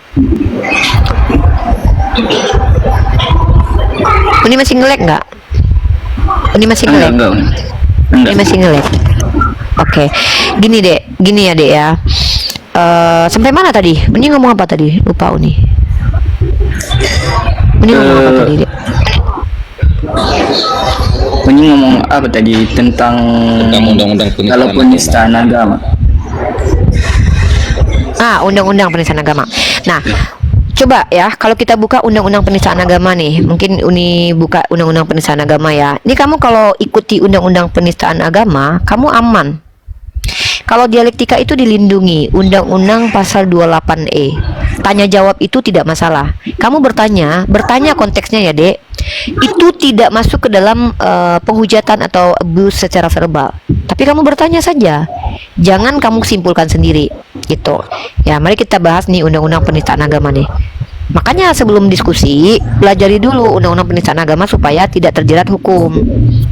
Ini masih nge-lag nggak? Ini masih nge-lag? Enggak. Ini masih nge-lag. Oke. Gini ya, Dek ya. Sampai mana tadi? Uni ngomong apa tadi? Lupa Uni. Uni ngomong apa tadi, Dek? Uni ngomong apa tadi tentang undang-undang kalau penistaan agama. Undang-undang penistaan agama. Nah, coba ya, kalau kita buka Undang-Undang Penistaan Agama nih, mungkin Uni buka Undang-Undang Penistaan Agama ya. Ini kamu kalau ikuti Undang-Undang Penistaan Agama, kamu aman. Kalau dialektika itu dilindungi, Undang-Undang Pasal 28E. Tanya jawab itu tidak masalah. Kamu bertanya konteksnya ya, Dek. Itu tidak masuk ke dalam penghujatan atau abuse secara verbal. Tapi kamu bertanya saja. Jangan kamu simpulkan sendiri, gitu. Ya, mari kita bahas nih Undang-Undang Penistaan Agama nih. Makanya sebelum diskusi, pelajari dulu Undang-Undang Penistaan Agama supaya tidak terjerat hukum,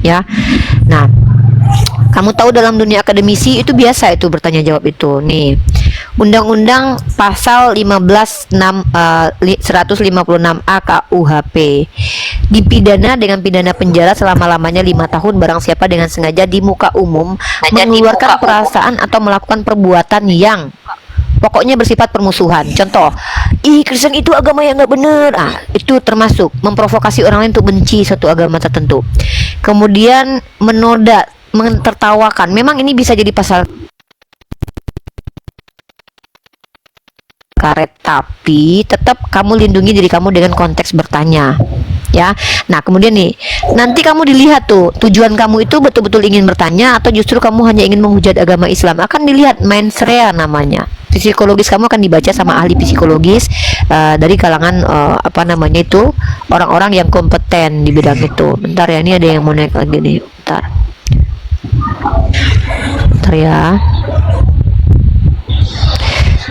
ya. Nah, kamu tahu dalam dunia akademisi itu biasa itu bertanya jawab itu. Nih, Undang-Undang Pasal 156A KUHP dipidana dengan pidana penjara selama-lamanya 5 tahun barang siapa dengan sengaja di muka umum mengeluarkan perasaan atau melakukan perbuatan yang pokoknya bersifat permusuhan. Contoh, Kristen itu agama yang nggak bener. Itu termasuk memprovokasi orang lain untuk benci suatu agama tertentu. Kemudian menoda, mentertawakan. Memang ini bisa jadi pasal karet, tapi tetap kamu lindungi diri kamu dengan konteks bertanya, ya. Nah, kemudian nih, nanti kamu dilihat tuh tujuan kamu itu betul-betul ingin bertanya atau justru kamu hanya ingin menghujat agama Islam. Akan dilihat mens rea namanya. Psikologis kamu akan dibaca sama ahli psikologis dari kalangan orang-orang yang kompeten di bidang itu. Bentar ya, ini ada yang mau naik lagi nih. Bentar ya.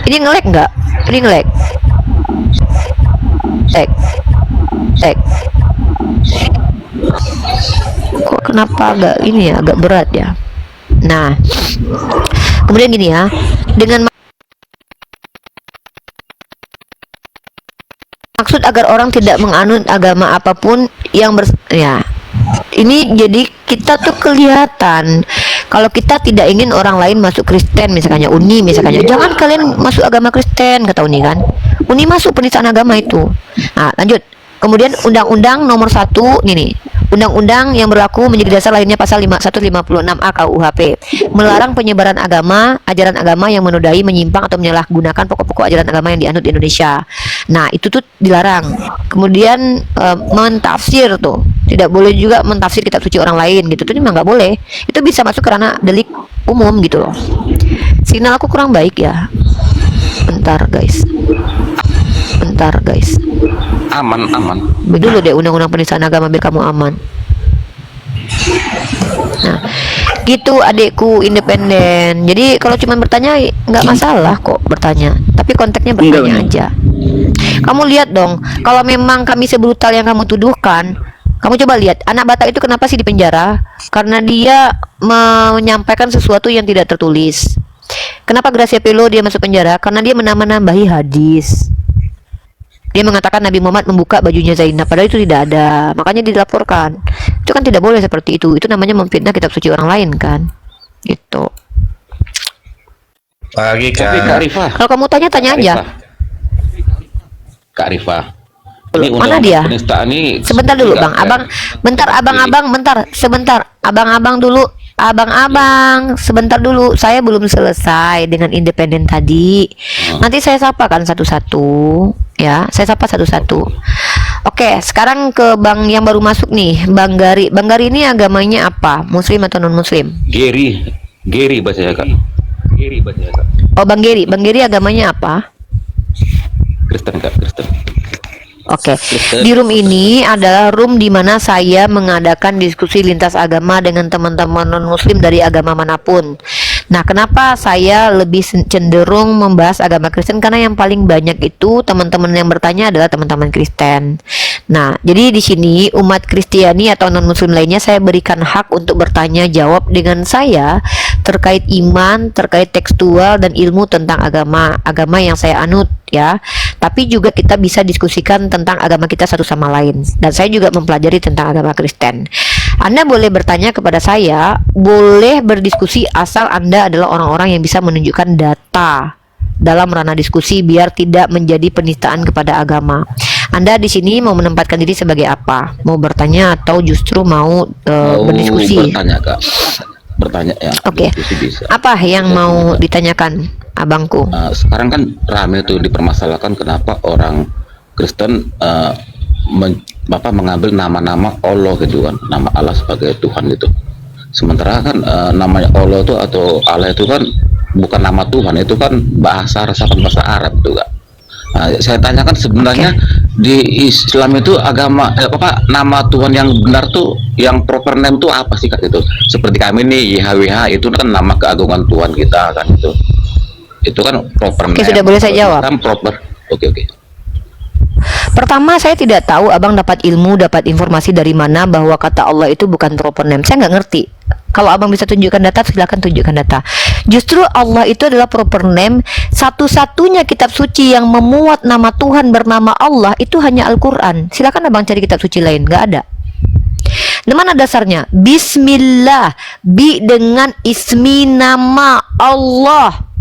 Ini nge-lag nggak? Ini nge-lag. Kok kenapa agak ini ya, agak berat ya. Nah, kemudian gini ya, dengan maksud agar orang tidak menganut agama apapun yang ini jadi kita tuh kelihatan kalau kita tidak ingin orang lain masuk Kristen, misalnya Uni, jangan kalian masuk agama Kristen, kata Uni kan. Uni masuk penistaan agama itu. Nah, lanjut. Kemudian Undang-Undang Nomor 1 nih. Undang-undang yang berlaku menjadi dasar lainnya pasal 156A KUHP melarang penyebaran agama, ajaran agama yang menodai, menyimpang atau menyalahgunakan pokok-pokok ajaran agama yang dianut di Indonesia. Nah, itu tuh dilarang. Kemudian mentafsir tuh Tidak boleh juga mentafsir kitab suci orang lain gitu. Itu memang nggak boleh. Itu bisa masuk karena delik umum gitu loh. Signal aku kurang baik ya. Bentar guys. Aman. Beli dulu deh undang-undang penistaan agama biar kamu aman. Nah, gitu adikku independen. Jadi kalau cuma bertanya nggak masalah kok bertanya. Tapi konteksnya bertanya Enggak. aja. Kamu lihat dong, kalau memang kami sebrutal yang kamu tuduhkan, kamu coba lihat anak Batak itu kenapa sih dipenjara? Karena dia menyampaikan sesuatu yang tidak tertulis. Kenapa Gracia Pelo dia masuk penjara? Karena dia menambah-nambahi hadis. Dia mengatakan Nabi Muhammad membuka bajunya Zainab, padahal itu tidak ada. Makanya dilaporkan. Itu kan tidak boleh seperti itu. Itu namanya memfitnah kitab suci orang lain kan. Gitu. Tapi Kak Rifah, Kalau kamu tanya aja. Kak Rifah. Mana dia? Penistaan ini Sebentar dulu, enggak, Bang. Abang, bentar, abang-abang, bentar. Sebentar. Abang-abang dulu. Abang-abang, sebentar dulu. Saya belum selesai dengan independen tadi. Nanti saya sapa kan satu-satu. Ya, saya sapa satu-satu. Oke, sekarang ke Bang yang baru masuk nih, Bang Gari. Bang Gari ini agamanya apa? Muslim atau non-muslim? Geri bahasanya Kak. Oh, Bang Geri. Bang Geri agamanya apa? Kristen Kak, Kristen. Oke, di room ini adalah room di mana saya mengadakan diskusi lintas agama dengan teman-teman non-muslim dari agama manapun. Nah, kenapa saya lebih cenderung membahas agama Kristen? Karena yang paling banyak itu teman-teman yang bertanya adalah teman-teman Kristen. Nah, jadi di sini umat Kristiani atau non-muslim lainnya saya berikan hak untuk bertanya jawab dengan saya terkait iman, terkait tekstual dan ilmu tentang agama yang saya anut ya. Tapi juga kita bisa diskusikan tentang agama kita satu sama lain. Dan saya juga mempelajari tentang agama Kristen. Anda boleh bertanya kepada saya, boleh berdiskusi asal Anda adalah orang-orang yang bisa menunjukkan data dalam ranah diskusi biar tidak menjadi penistaan kepada agama. Anda di sini mau menempatkan diri sebagai apa? Mau bertanya atau justru mau berdiskusi? Bertanya Kak. Bertanya ya. Oke. Diskusi bisa. Apa yang mau ditanyakan, abangku? Sekarang kan rame tuh dipermasalahkan kenapa orang Kristen mengambil nama-nama Allah gitu kan, nama Allah sebagai Tuhan gitu. Sementara kan namanya Allah itu atau Allah itu kan bukan nama Tuhan, itu kan bahasa resapan bahasa Arab itu Kak. Saya tanyakan sebenarnya di Islam itu agama nama Tuhan yang benar tuh, yang proper name tuh apa sih Kak itu? Seperti kami nih YHWH itu kan nama keagungan Tuhan kita kan itu. Itu kan proper name. Oke, sudah boleh saya jawab? Kan proper. Oke. Pertama, saya tidak tahu abang dapat ilmu, dapat informasi dari mana bahwa kata Allah itu bukan proper name. Saya nggak ngerti. Kalau abang bisa tunjukkan data, silakan tunjukkan data. Justru Allah itu adalah proper name. Satu-satunya kitab suci yang memuat nama Tuhan bernama Allah itu hanya Al-Quran. Silakan abang cari kitab suci lain, nggak ada. Di mana dasarnya? Bismillah, bi dengan ismi nama Allah.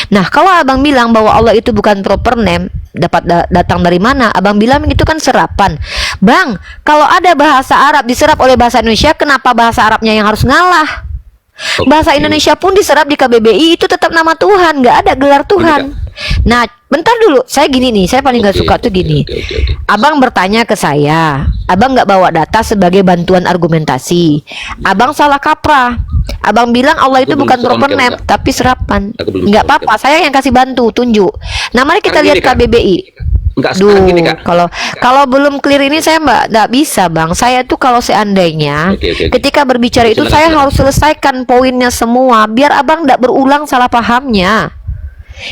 Nah, kalau abang bilang bahwa Allah itu bukan proper name, datang dari mana? Abang bilang itu kan serapan. Bang, kalau ada bahasa Arab diserap oleh bahasa Indonesia, kenapa bahasa Arabnya yang harus ngalah? Bahasa Indonesia pun diserap di KBBI itu tetap nama Tuhan, nggak ada gelar Tuhan. Nah, bentar dulu, saya gini nih, saya paling nggak suka tuh gini. Abang bertanya ke saya, abang nggak bawa data sebagai bantuan argumentasi. Abang salah kaprah. Abang bilang Allah itu bukan proper name, tapi serapan. Nggak apa-apa, saya yang kasih bantu, tunjuk. Nah, mari kita lihat KBBI. Kalau belum clear ini saya nggak bisa bang. Saya tuh kalau seandainya ketika berbicara itu saya harus selesaikan poinnya semua biar abang nggak berulang salah pahamnya.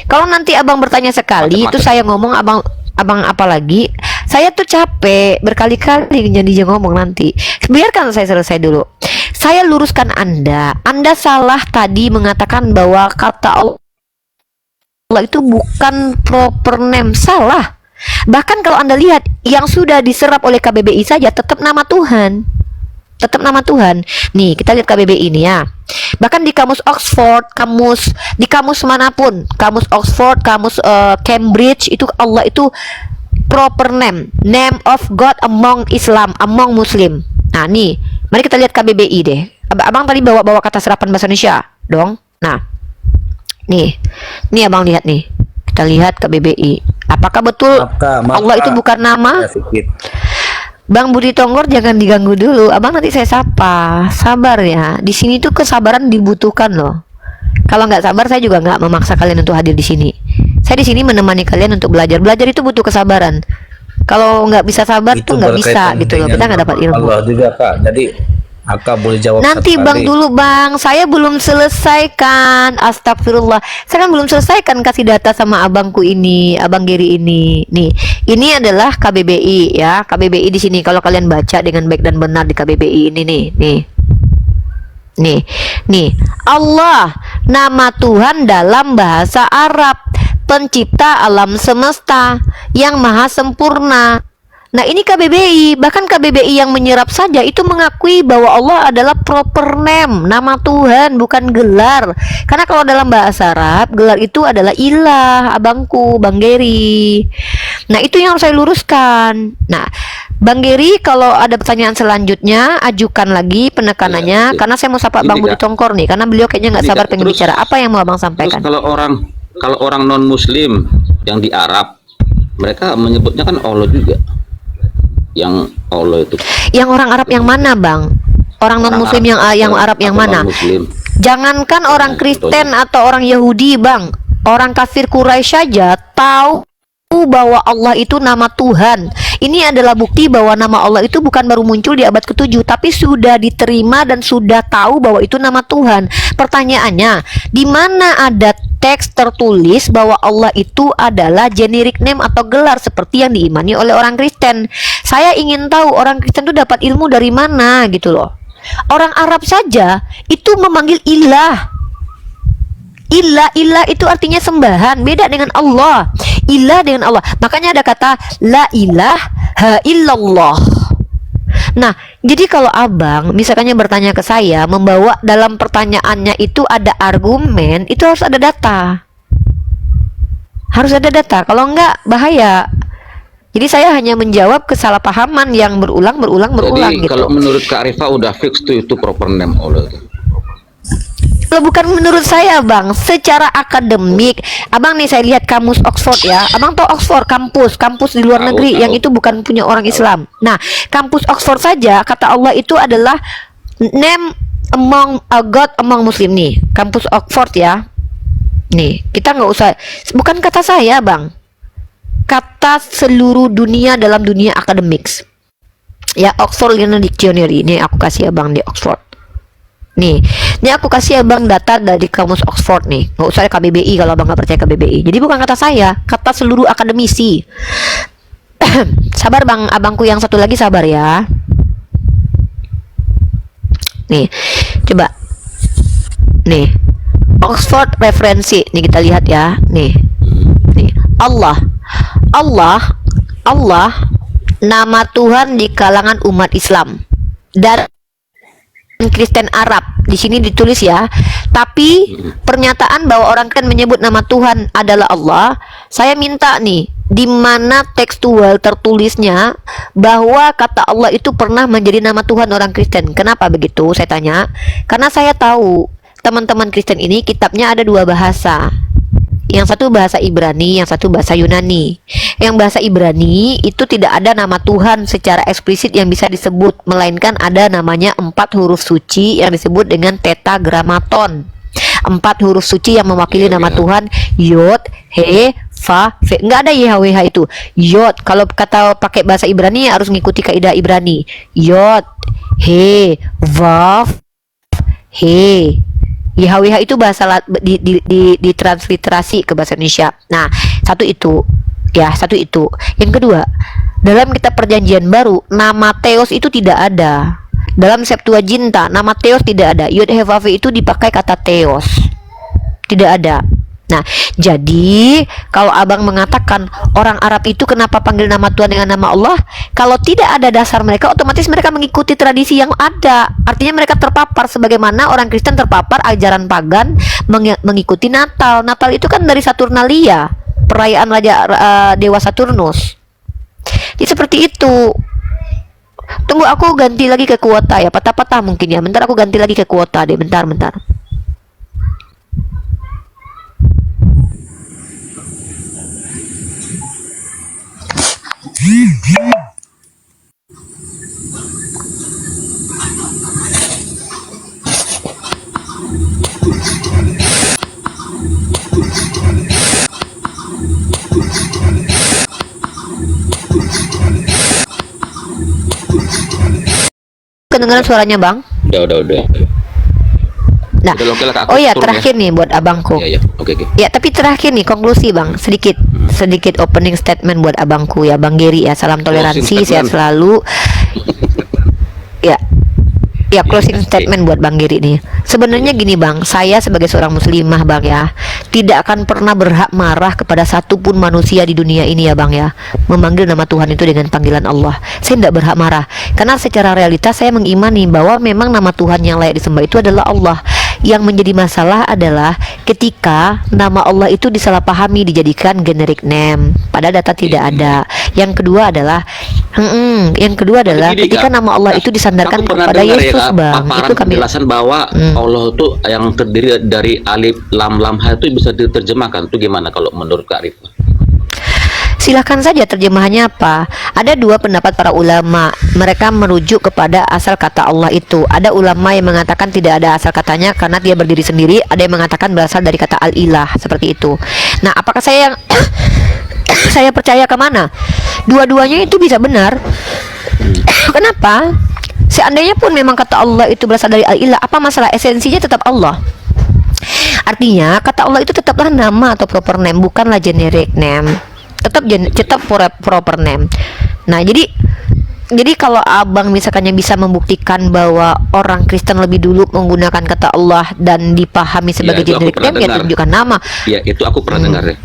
Kalau nanti abang bertanya sekali itu saya ngomong abang apalagi saya tuh capek berkali-kali jadi ngomong nanti. Biarkan saya selesai dulu. Saya luruskan Anda salah tadi mengatakan bahwa kata Allah itu bukan proper name. Salah. Bahkan kalau Anda lihat yang sudah diserap oleh KBBI saja tetap nama Tuhan. Tetap nama Tuhan. Nih, kita lihat KBBI ini ya. Bahkan di kamus Oxford, di kamus manapun, kamus Oxford, kamus Cambridge itu Allah itu proper name of God among Islam, among Muslim. Nah, nih, mari kita lihat KBBI deh. Abang tadi bawa kata serapan bahasa Indonesia dong. Nah, nih abang lihat nih. Kita lihat KBBI. Apakah betul Allah itu bukan nama? Bang Budi Tonggor jangan diganggu dulu. Abang nanti saya sapa. Sabar ya. Di sini tuh kesabaran dibutuhkan loh. Kalau nggak sabar saya juga nggak memaksa kalian untuk hadir di sini. Saya di sini menemani kalian untuk belajar. Belajar itu butuh kesabaran. Kalau nggak bisa sabar Itu tuh nggak bisa berkaitan gitu loh. dengan Kita nggak dapat ilmu. Allah juga Kak. Jadi Aka boleh jawab Nanti satu bang kali. dulu bang, saya belum selesaikan. Astagfirullah, saya kan belum selesaikan kasih data sama abangku ini, abang Giri ini. Nih, ini adalah KBBI ya, KBBI di sini. Kalau kalian baca dengan baik dan benar di KBBI ini nih. Allah, nama Tuhan dalam bahasa Arab, pencipta alam semesta, yang maha sempurna. Nah ini KBBI, bahkan KBBI yang menyerap saja itu mengakui bahwa Allah adalah proper name, nama Tuhan, bukan gelar. Karena kalau dalam bahasa Arab, gelar itu adalah ilah, abangku, Bang Geri. Nah itu yang harus saya luruskan. Nah Bang Geri, kalau ada pertanyaan selanjutnya, ajukan lagi penekanannya. Iya, karena saya mau sapa ini Bang Budi Kak. Tongkor nih, karena beliau kayaknya nggak Ini, sabar Kak. pengen Terus- bicara. Apa yang mau Abang Terus sampaikan? kalau orang non Muslim yang di Arab, mereka menyebutnya kan Allah juga. Yang Allah itu Yang orang Arab yang mana Bang? Orang non Muslim yang Arab yang atau mana? non-Muslim. Jangankan orang Nah, Kristen atau orang Yahudi, Bang. Orang kafir Quraisy saja tahu bahwa Allah itu nama Tuhan. Ini adalah bukti bahwa nama Allah itu bukan baru muncul di abad ke-7, tapi sudah diterima dan sudah tahu bahwa itu nama Tuhan. Pertanyaannya, di mana ada teks tertulis bahwa Allah itu adalah generic name atau gelar seperti yang diimani oleh orang Kristen? Saya ingin tahu orang Kristen itu dapat ilmu dari mana gitu loh. Orang Arab saja itu memanggil ilah. Ilah itu artinya sembahan, beda dengan Allah. Ilah dengan Allah. Makanya ada kata la ilaha illallah. Nah, jadi kalau abang misalkannya bertanya ke saya, membawa dalam pertanyaannya itu ada argumen, itu harus ada data. Harus ada data, kalau enggak bahaya. Jadi saya hanya menjawab kesalahpahaman yang berulang Jadi gitu. kalau menurut Kak Rifa udah fix tuh itu proper name Allah itu. Loh, bukan menurut saya bang, secara akademik. Abang nih saya lihat kamus Oxford ya. Abang tahu Oxford, kampus di luar Tahu, negeri tahu. yang itu bukan punya orang Islam. Nah, kampus Oxford saja kata Allah itu adalah name among a God among Muslim nih. Kampus Oxford ya. Nih, kita nggak usah, bukan kata saya bang, kata seluruh dunia dalam dunia akademiks. Ya, Oxford Dictionary. Ini aku kasih abang di Oxford. Nih, ini aku kasih abang data dari kamus Oxford nih. Nggak usah KBBI kalau abang nggak percaya KBBI. Jadi bukan kata saya, kata seluruh akademisi. Sabar bang, abangku yang satu lagi sabar ya. Nih, coba. Nih, Oxford referensi. Nih kita lihat ya. Nih, Allah, nama Tuhan di kalangan umat Islam dan Kristen Arab. Di sini ditulis ya. Tapi pernyataan bahwa orang Kristen menyebut nama Tuhan adalah Allah, saya minta nih, di mana tekstual tertulisnya bahwa kata Allah itu pernah menjadi nama Tuhan orang Kristen. Kenapa begitu? Saya tanya. Karena saya tahu teman-teman Kristen ini kitabnya ada dua bahasa. Yang satu bahasa Ibrani, yang satu bahasa Yunani. Yang bahasa Ibrani itu tidak ada nama Tuhan secara eksplisit yang bisa disebut, melainkan ada namanya 4 huruf suci yang disebut dengan tetragrammaton. 4 huruf suci yang mewakili nama Tuhan, Yod, He, Fa, Fe. Nggak ada YHWH itu. Yod, kalau kata pakai bahasa Ibrani harus mengikuti kaidah Ibrani. Yod, He, Vav, He. YHWH itu bahasa ditransliterasi ke bahasa Indonesia. Nah, satu itu. Yang kedua, dalam kitab perjanjian baru, nama Theos itu tidak ada. Dalam Septuaginta, nama Theos tidak ada. Yod He Vav He itu dipakai kata Theos. Tidak ada. Nah, jadi kalau abang mengatakan orang Arab itu kenapa panggil nama Tuhan dengan nama Allah, kalau tidak ada dasar mereka, otomatis mereka mengikuti tradisi yang ada. Artinya mereka terpapar sebagaimana orang Kristen terpapar ajaran pagan mengikuti Natal. Natal itu kan dari Saturnalia, perayaan raja dewa Saturnus. Jadi seperti itu. Tunggu, aku ganti lagi ke kuota ya, patah-patah mungkin ya. Bentar aku ganti lagi ke kuota deh, bentar. kedengaran suaranya Bang? Udah. Nah, Udah, oke lah, Kak, aku oh ya turun terakhir nih buat abangku. Iya, oke. Ya, tapi terakhir nih konklusi Bang, sedikit opening statement buat abangku ya, Bang Geri ya. Salam toleransi, sehat statement. selalu. Ya, closing statement buat Bang Geri nih. Sebenarnya gini Bang, saya sebagai seorang muslimah Bang ya, tidak akan pernah berhak marah kepada satupun manusia di dunia ini ya Bang ya. Memanggil nama Tuhan itu dengan panggilan Allah. Saya tidak berhak marah, karena secara realitas saya mengimani bahwa memang nama Tuhan yang layak disembah itu adalah Allah. Yang menjadi masalah adalah ketika nama Allah itu disalahpahami, dijadikan generic name, padahal data tidak ada. Yang kedua adalah ketika Kak, nama Allah itu disandarkan aku pernah kepada dengar Yesus Kak, Bang. paparan Itu kami penjelasan bahwa Allah itu yang terdiri dari alif lam lam ha itu bisa diterjemahkan. Itu gimana kalau menurut Kak Rifah? Silahkan saja terjemahannya apa. Ada dua pendapat para ulama. Mereka merujuk kepada asal kata Allah itu. Ada ulama yang mengatakan tidak ada asal katanya karena dia berdiri sendiri. Ada yang mengatakan berasal dari kata al-ilah, seperti itu. Nah, apakah saya yang saya percaya kemana? Dua-duanya itu bisa benar. Kenapa? Seandainya pun memang kata Allah itu berasal dari al-ilah, apa masalah? Esensinya tetap Allah. Artinya kata Allah itu tetaplah nama atau proper name, bukanlah generic name. Tetap proper name. Nah, jadi kalau abang misalkannya bisa membuktikan bahwa orang Kristen lebih dulu menggunakan kata Allah dan dipahami sebagai itu aku generic pernah name, ya dengar. tunjukkan nama. Ya, itu aku pernah dengar ya.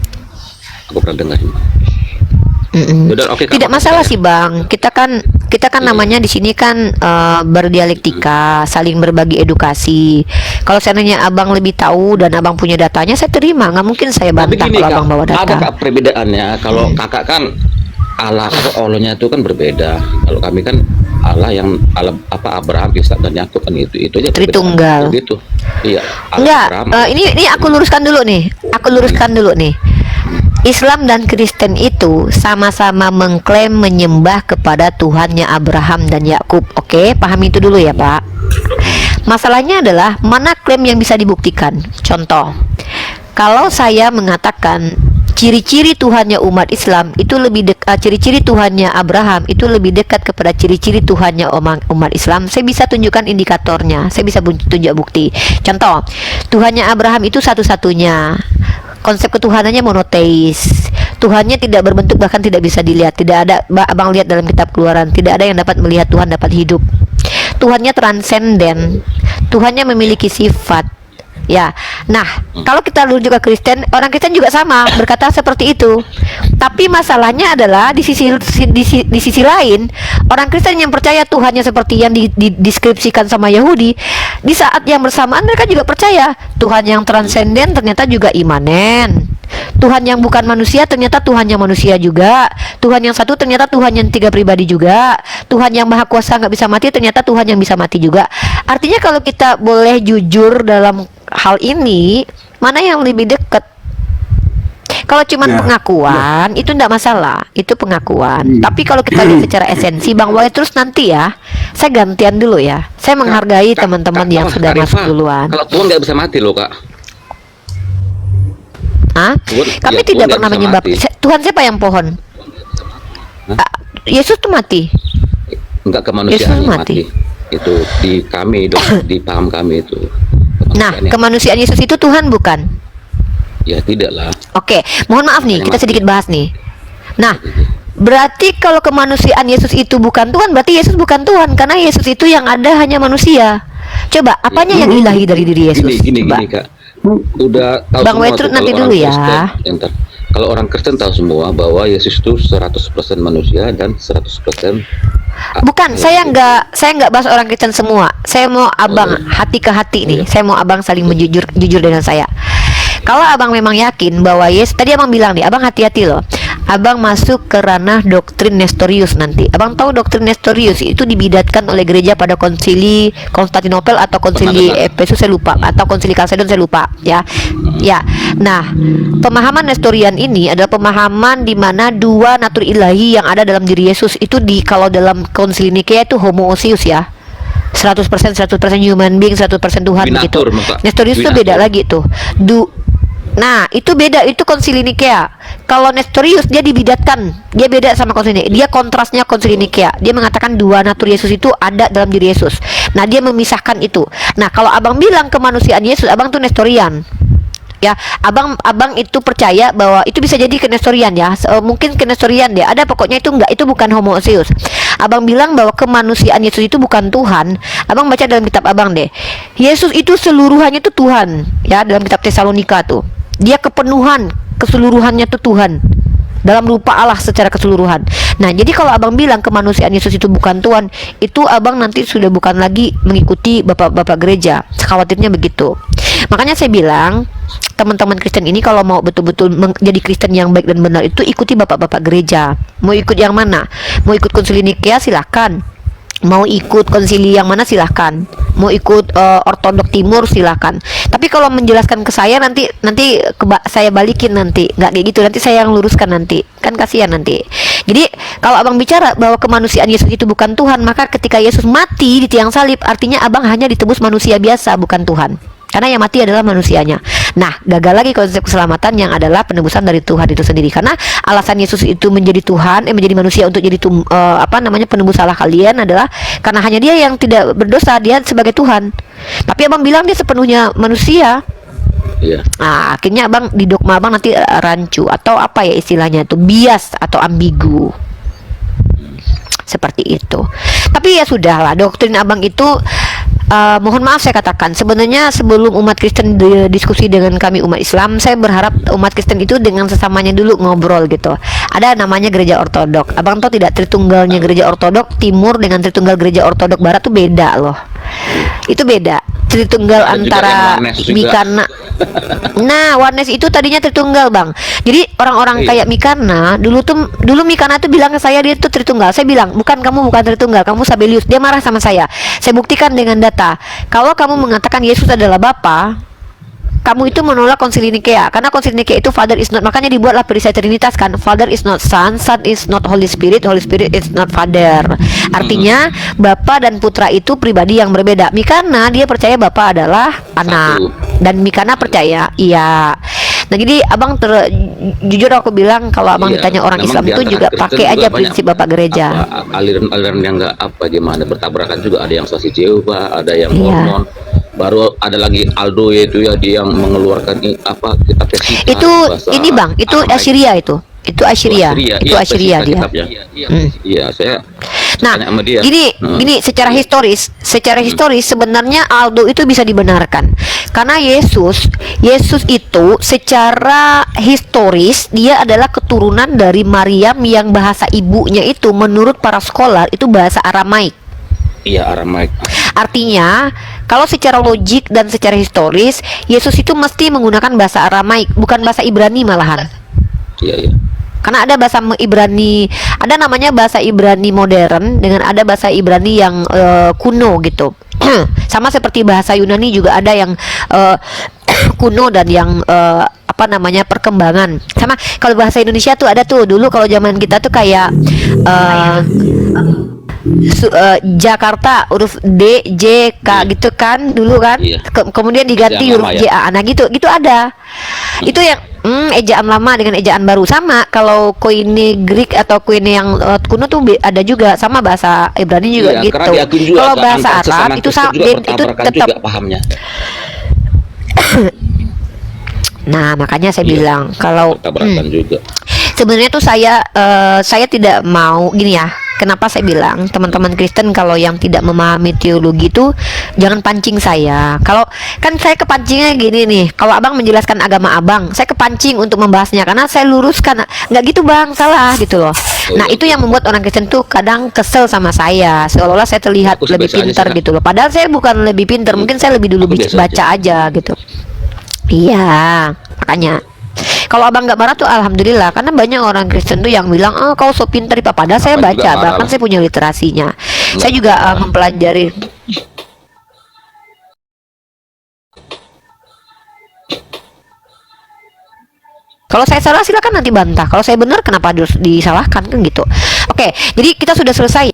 Aku pernah dengar. Udah, oke, Kak, Tidak makasih, masalah Kak. sih Bang. Kita kan namanya di sini kan berdialektika, saling berbagi edukasi. Kalau seandainya abang lebih tahu dan abang punya datanya, saya terima. Nggak mungkin saya Tapi bantah gini, kalau Kak, abang bawa data. ada Kak perbedaannya. Kalau kakak kan Allah atau Allahnya itu kan berbeda. Kalau kami kan Allah yang Allah Abraham, Ishak dan Yakub kan itu aja. Tritunggal. Gitu. Iya. Enggak, Abraham, ini aku luruskan dulu nih. Islam dan Kristen itu sama-sama mengklaim menyembah kepada Tuhannya Abraham dan Yakub. Oke, pahami itu dulu ya Pak. Masalahnya adalah mana klaim yang bisa dibuktikan. Contoh, kalau saya mengatakan ciri-ciri Tuhannya umat Islam itu ciri-ciri Tuhannya Abraham itu lebih dekat kepada ciri-ciri Tuhannya umat Islam, saya bisa tunjukkan indikatornya, saya bisa tunjuk bukti. Contoh, Tuhannya Abraham itu satu-satunya. Konsep ketuhanannya monoteis. Tuhannya tidak berbentuk, bahkan tidak bisa dilihat. Tidak ada, abang lihat dalam kitab Keluaran, tidak ada yang dapat melihat Tuhan dapat hidup. Tuhannya transenden. Tuhannya memiliki sifat. Ya, nah kalau kita rujuk ke Kristen, orang Kristen juga sama berkata seperti itu. Tapi masalahnya adalah di sisi lain, orang Kristen yang percaya Tuhannya seperti yang dideskripsikan sama Yahudi, di saat yang bersamaan mereka juga percaya Tuhan yang transenden ternyata juga imanen. Tuhan yang bukan manusia ternyata Tuhan yang manusia juga. Tuhan yang satu ternyata Tuhan yang tiga pribadi juga. Tuhan yang maha kuasa nggak bisa mati ternyata Tuhan yang bisa mati juga. Artinya kalau kita boleh jujur dalam hal ini, mana yang lebih dekat? Kalau cuma pengakuan itu enggak masalah, itu pengakuan. Tapi kalau kita lihat secara esensi, Bang Boy terus nanti ya, saya gantian dulu ya. Saya menghargai teman-teman yang sudah Kak masuk Rifah, duluan. Kalau Tuhan nggak bisa mati loh Kak. Hah? Kami Ya, tidak Tuhan pernah nggak bisa menyembah mati. Tuhan siapa yang pohon? Yesus tuh mati. Enggak kemanusiaan Yesus yang mati. mati. Itu di kami di paham kami itu. Nah, Kemanusiaan yang- kemanusiaan Yesus itu Tuhan bukan? ya tidak lah. Oke, mohon maaf nih, kita sedikit bahas nih. Nah, berarti kalau kemanusiaan Yesus itu bukan Tuhan, berarti Yesus bukan Tuhan, karena Yesus itu yang ada hanya manusia. Coba, apanya yang ilahi dari diri Yesus? Gini Coba. Kak. Udah tahu Bang semua Wetrud tuh nanti kalau dulu orang ya. Kristen, ntar. Kalau orang Kristen tahu semua bahwa Yesus itu 100% manusia dan 100% Bukan, saya nggak bahas orang Kristen semua. Saya mau abang hati ke hati nih. Saya mau abang saling jujur dengan saya. Kalau abang memang yakin bahwa Yesus, tadi abang bilang nih, abang hati-hati loh. Abang masuk ke ranah doktrin Nestorius nanti. Abang tahu doktrin Nestorius itu dibidatkan oleh gereja pada konsili Konstantinopel atau konsili Efesus saya lupa, atau konsili Kalsedon saya lupa ya. Ya. Nah, pemahaman Nestorian ini adalah pemahaman di mana dua natur ilahi yang ada dalam diri Yesus itu kalau dalam konsili Nikea itu homoousios ya. 100% human being, 100% Tuhan begitu. Binatur, Mbak. Nestorius itu Binatur. beda lagi tuh. Nah, itu beda, itu konsili Nikea. Kalau Nestorius dia dibidatkan, dia beda sama konsili Nikea. Dia kontrasnya konsili Nikea. Dia mengatakan dua natur Yesus itu ada dalam diri Yesus. Nah, dia memisahkan itu. Nah, kalau abang bilang kemanusiaan Yesus, abang tuh Nestorian. Ya, abang itu percaya bahwa itu bisa jadi kenestorian ya. Mungkin kenestorian deh. Ada pokoknya itu enggak, itu bukan homoousius. Abang bilang bahwa kemanusiaan Yesus itu bukan Tuhan. Abang baca dalam kitab abang deh. Yesus itu seluruhannya itu Tuhan, ya, dalam kitab Tesalonika tuh. Dia kepenuhan, keseluruhannya itu Tuhan. Dalam rupa Allah secara keseluruhan. Nah, jadi kalau abang bilang kemanusiaan Yesus itu bukan Tuhan, itu abang nanti sudah bukan lagi mengikuti bapak-bapak gereja. Khawatirnya begitu. Makanya saya bilang, teman-teman Kristen ini kalau mau betul-betul menjadi Kristen yang baik dan benar itu ikuti bapak-bapak gereja. Mau ikut yang mana? Mau ikut konsili Nikea silakan. Mau ikut konsili yang mana silahkan. Mau ikut ortodok timur silahkan. Tapi kalau menjelaskan ke saya nanti saya balikin nanti. Nggak kayak gitu, nanti saya yang luruskan nanti. Kan kasihan nanti. Jadi kalau abang bicara bahwa kemanusiaan Yesus itu bukan Tuhan, maka ketika Yesus mati di tiang salib, artinya abang hanya ditebus manusia biasa, bukan Tuhan. Karena yang mati adalah manusianya. Nah, gagal lagi konsep keselamatan yang adalah penebusan dari Tuhan itu sendiri. Karena alasan Yesus itu menjadi Tuhan, menjadi manusia untuk jadi penebus salah kalian adalah karena hanya Dia yang tidak berdosa, Dia sebagai Tuhan. Tapi abang bilang Dia sepenuhnya manusia. Iya. Nah, akhirnya abang di dogma abang nanti rancu atau apa ya istilahnya itu, bias atau ambigu. Seperti itu. Tapi ya sudahlah, doktrin abang itu mohon maaf saya katakan, sebenarnya sebelum umat Kristen diskusi dengan kami umat Islam, saya berharap umat Kristen itu dengan sesamanya dulu ngobrol gitu. Ada namanya gereja ortodok. Abang tahu tidak, Tritunggalnya gereja ortodok timur dengan Tritunggal gereja ortodok barat tuh beda loh. Itu beda. Tritunggal Ada antara juga yang Warnes juga. Mikana. Nah, Warnes itu tadinya Tritunggal, Bang. Jadi orang-orang kayak Mikana dulu Mikana tuh bilang ke saya dia tuh Tritunggal. Saya bilang, "Bukan, kamu bukan Tritunggal, kamu Sabelius." Dia marah sama saya. Saya buktikan dengan data. Kalau kamu mengatakan Yesus adalah Bapa, kamu itu menolak konsili Nikea. Karena konsili Nikea itu Father is not, makanya dibuatlah perisai Trinitas kan. Father is not Son, Son is not Holy Spirit, Holy Spirit is not Father. Artinya Bapa dan Putra itu pribadi yang berbeda. Mikana dia percaya Bapa adalah anak, dan Mikana percaya iya. Nah, jadi abang jujur aku bilang kalau abang Iya, ditanya orang memang Islam di itu antara juga Kristen pakai juga aja banyak prinsip Bapak gereja. aliran-aliran yang nggak apa gimana bertabrakan juga, ada yang Saksi Jehovah, ada yang Iya. Mormon, baru ada lagi Aldo yaitu ya, dia yang mengeluarkan kitab Pesita, Itu bahasa ini Bang, itu Aramaik. Assyria itu. Itu Assyria. Itu Iya, Assyria Pesita dia. kitabnya. Iya, saya Nah, tanya sama dia. gini secara historis sebenarnya Aldo itu bisa dibenarkan. Karena Yesus itu secara historis dia adalah keturunan dari Maryam yang bahasa ibunya itu menurut para scholar itu bahasa Aramaik. Iya, Aramaik. Artinya, kalau secara logik dan secara historis, Yesus itu mesti menggunakan bahasa Aramaik, bukan bahasa Ibrani malahan. Iya, iya. Karena ada bahasa Ibrani, ada namanya bahasa Ibrani modern dengan ada bahasa Ibrani yang kuno gitu. Sama seperti bahasa Yunani juga ada yang kuno dan yang perkembangan. Sama kalau bahasa Indonesia tuh ada tuh dulu kalau zaman kita tuh kayak Jakarta huruf D J K gitu kan dulu kan. Iya. Kemudian diganti Ejaan huruf lama J ya? A. Nah gitu ada. Itu yang ejaan lama dengan ejaan baru sama. Kalau koine Greek atau koine yang kuno tuh ada juga sama bahasa Ibrani juga Iya, gitu. karena diakui juga Kalau ke bahasa antar Arab sesama itu Kristen juga itu bertabrakan tetap. juga pahamnya. Nah, makanya saya Iya, bilang kalau bertabrakan juga. sebenarnya tuh saya tidak mau gini ya. Kenapa saya bilang teman-teman Kristen kalau yang tidak memahami teologi itu jangan pancing saya. Kalau kan saya kepancingnya gini nih. Kalau abang menjelaskan agama abang, saya kepancing untuk membahasnya karena saya luruskan. Nggak gitu bang, salah gitu loh. Nah itu yang membuat orang Kristen tuh kadang kesel sama saya. Seolah-olah saya terlihat Aku lebih biasa aja pintar sih, gitu loh. Padahal saya bukan lebih pintar. Mungkin saya lebih dulu Aku biasa baca aja gitu. Iya, makanya. Kalau abang nggak marah tuh alhamdulillah, karena banyak orang Kristen tuh yang bilang, oh kau so pintar Pak. Padahal saya Abang juga baca, marah bahkan lah. saya punya literasinya. Saya juga mempelajari. Kalau saya salah silakan nanti bantah. Kalau saya benar kenapa harus disalahkan kan gitu. Oke, jadi kita sudah selesai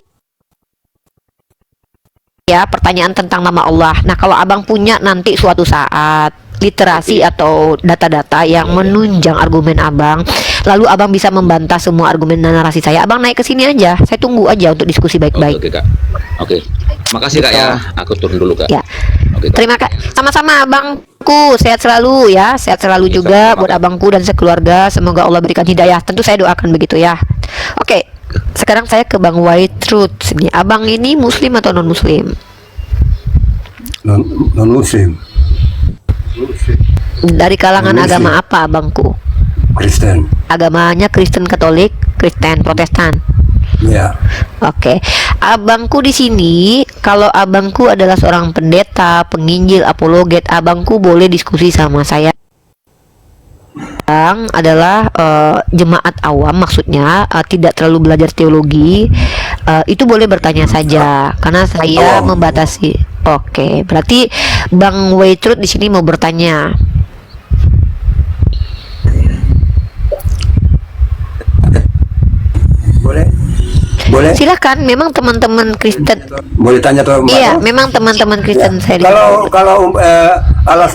ya pertanyaan tentang nama Allah. Nah kalau abang punya nanti suatu saat literasi atau data-data yang menunjang argumen abang, lalu abang bisa membantah semua argumen dan narasi saya, abang naik ke sini aja, saya tunggu aja untuk diskusi baik-baik. Oke, Kak. Oke. Makasih Kak ya. Aku turun dulu Kak. Ya. Oke, Kak. Terima kasih. Sama-sama abangku, sehat selalu ya, sehat selalu Ya, juga sama-sama, buat Kak. abangku dan sekeluarga. Semoga Allah berikan hidayah. Tentu saya doakan begitu ya. Oke, sekarang saya ke Bang White Truth nih. Abang ini muslim atau non muslim? Non muslim, Dari kalangan Non-Muslim. agama apa abangku? Kristen. Agamanya Kristen Katolik, Kristen Protestan. Ya. Oke, abangku di sini, kalau abangku adalah seorang pendeta, penginjil, apologet, abangku boleh diskusi sama saya. Abang adalah jemaat awam, maksudnya tidak terlalu belajar teologi, itu boleh bertanya saja, karena saya Awam. membatasi. Oke, berarti Bang Waitrut di sini mau bertanya. Boleh? Boleh? Silakan, memang teman-teman Kristen. Boleh tanya tuh Mbak? Iya, memang teman-teman Kristen saya. di- Allah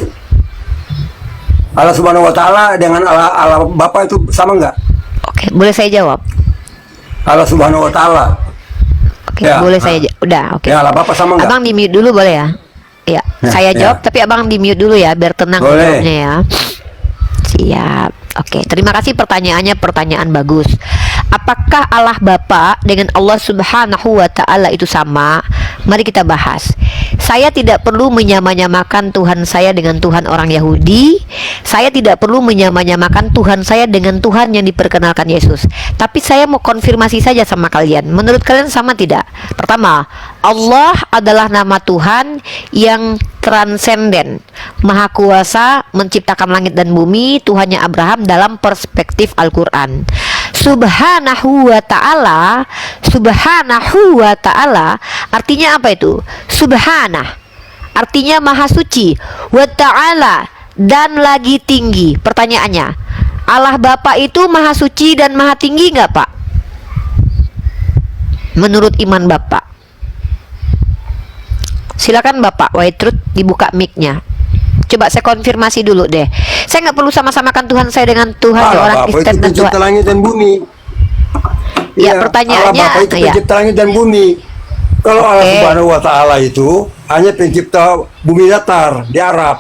Allah Subhanahu wa taala dengan Allah Bapa itu sama enggak? Oke, boleh saya jawab? Allah Subhanahu wa taala. Oke, Ya. boleh saya udah, oke. Ya, Allah Bapa sama enggak? Abang di mute dulu boleh ya? Iya, saya ya. jawab tapi abang di mute dulu ya biar tenang Boleh. jawabnya ya. Siap. Oke, terima kasih pertanyaannya, pertanyaan bagus. Apakah Allah Bapa dengan Allah Subhanahu wa taala itu sama? Mari kita bahas. Saya tidak perlu menyamanyamakan Tuhan saya dengan Tuhan orang Yahudi. Saya tidak perlu menyamanyamakan Tuhan saya dengan Tuhan yang diperkenalkan Yesus. Tapi saya mau konfirmasi saja sama kalian. Menurut kalian sama tidak? Pertama, Allah adalah nama Tuhan yang transenden, maha kuasa, menciptakan langit dan bumi, Tuhannya Abraham dalam perspektif Al-Quran. Subhanahu wa ta'ala, subhanahu wa ta'ala artinya apa itu? Subhanah artinya maha suci, wa ta'ala dan lagi tinggi. Pertanyaannya, Allah Bapa itu maha suci dan maha tinggi nggak Pak? Menurut iman Bapak. Silakan Bapak Waitrut dibuka mic-nya. Coba saya konfirmasi dulu deh. Saya nggak perlu sama-samakan Tuhan saya dengan Tuhan orang Bapa Kristen itu dan pencipta Tuhan. langit dan bumi. Ya, Iya, pertanyaannya, Allah Bapa itu ya. pencipta langit dan bumi. Kalau Allah Oke. Subhanahu wa taala itu hanya pencipta bumi datar di Arab.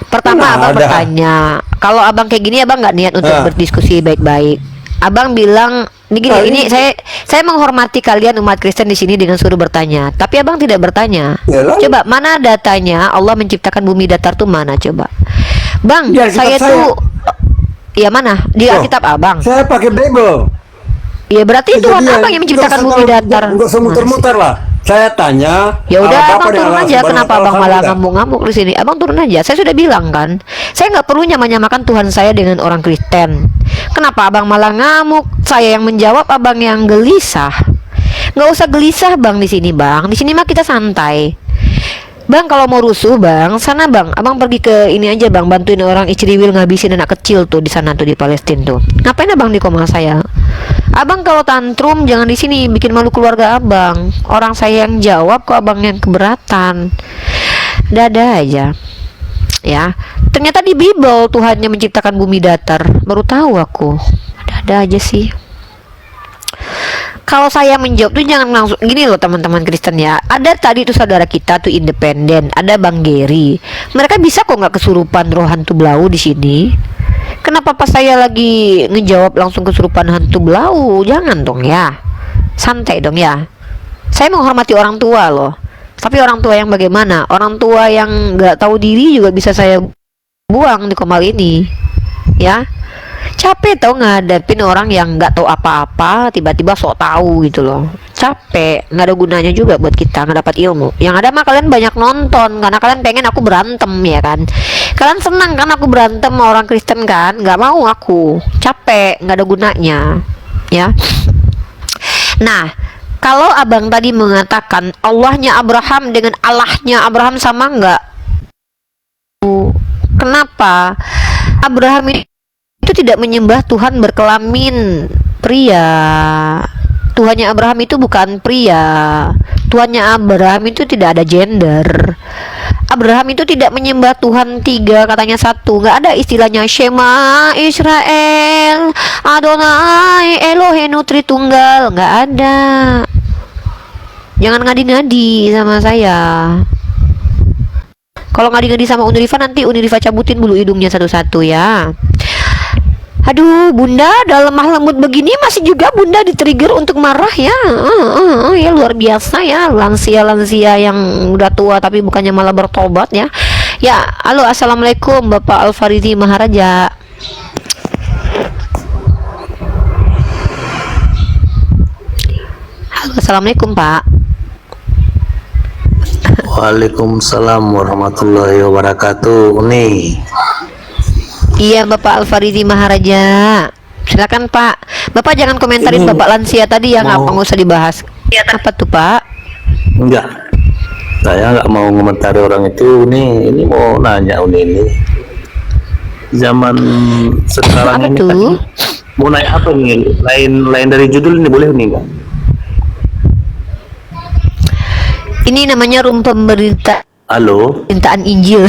Pertama Mana abang ada. bertanya, kalau abang kayak gini abang nggak niat untuk Nah. berdiskusi baik-baik. Abang bilang ini gini, Nah, ini ini- saya menghormati kalian umat Kristen di sini dengan suruh bertanya, tapi abang tidak bertanya. Ya, lalu? Coba mana datanya Allah menciptakan bumi datar tuh mana coba? Bang, Di Alkitab saya saya. tuh ya mana? Di Oh, Alkitab abang. Saya pakai Bible. Ya berarti Tuhan Kejadian. abang yang menciptakan bumi datar. Enggak usah muter-muter lah. Saya tanya. Ya udah Allah Bapa abang dengan turun Allah aja. Subhanahu Kenapa wa Ta'ala abang sama malah enggak? ngamuk-ngamuk di sini? Abang turun aja. Saya sudah bilang kan, saya nggak perlu nyamakan Tuhan saya dengan orang Kristen. Kenapa abang malah ngamuk? Saya yang menjawab, abang yang gelisah. Nggak usah gelisah bang di sini bang. Di sini mah kita santai. Bang kalau mau rusuh bang, sana bang, abang pergi ke ini aja bang, bantuin orang Iceriwil ngabisin anak kecil tuh di sana tuh di Palestina tuh. Ngapain abang di koma saya? Abang kalau tantrum jangan di sini, bikin malu keluarga abang. Orang saya yang jawab kok abang yang keberatan. Dada aja. Ya, ternyata di Bible Tuhannya menciptakan bumi datar. Baru tahu aku. Ada aja sih. Kalau saya menjawab tuh jangan langsung gini loh teman-teman Kristen ya. Ada tadi tuh saudara kita tuh independen, ada Bang Geri. Mereka bisa kok nggak kesurupan roh hantu belau di sini. Kenapa pas saya lagi ngejawab langsung kesurupan hantu belau? Jangan dong ya. Santai dong ya. Saya menghormati orang tua loh. Tapi orang tua yang bagaimana? Orang tua yang nggak tahu diri juga bisa saya buang di komal ini. Ya. Capek tau ngadepin orang yang nggak tahu apa-apa tiba-tiba sok tahu gitu loh. Capek, nggak ada gunanya juga buat kita nggak dapat ilmu. Yang ada mah kalian banyak nonton karena kalian pengen aku berantem ya kan. Kalian senang kan aku berantem sama orang Kristen kan? Nggak mau aku, capek, nggak ada gunanya ya. Nah, kalau abang tadi mengatakan Allahnya Abraham dengan Allahnya Abraham sama nggak? Kenapa? Abraham itu tidak menyembah Tuhan berkelamin pria. Tuhannya Abraham itu bukan pria. Tuhannya Abraham itu tidak ada gender. Abraham itu tidak menyembah Tuhan tiga, katanya satu. Nggak ada istilahnya Shema Israel Adonai Eloheinu Tritunggal, nggak ada. Jangan ngadi-ngadi sama saya. Kalau ngadi-ngadi sama Unirifa, nanti Unirifa cabutin bulu hidungnya satu-satu ya. Aduh, Bunda dalam lemah lembut begini masih juga Bunda di-trigger untuk marah ya. Ya luar biasa ya, lansia-lansia yang udah tua tapi bukannya malah bertobat ya. Ya, halo, assalamualaikum Bapak Alfarizi Maharaja. Halo, assalamualaikum Pak. Waalaikumsalam warahmatullahi wabarakatuh. Nih, Iya, Bapak Alfarizi Maharaja. Silakan Pak. Bapak jangan komentarin Ini Bapak lansia tadi ya, mau- nggak usah dibahas. Apa tuh Pak? enggak. Saya nggak mau komentari orang itu. Ini mau nanya ini. Zaman sekarang Apa ini tuh? kan, mau naik apa nih? Lain dari judul ini boleh nih enggak? Ini namanya room Halo. pemberitaan Injil.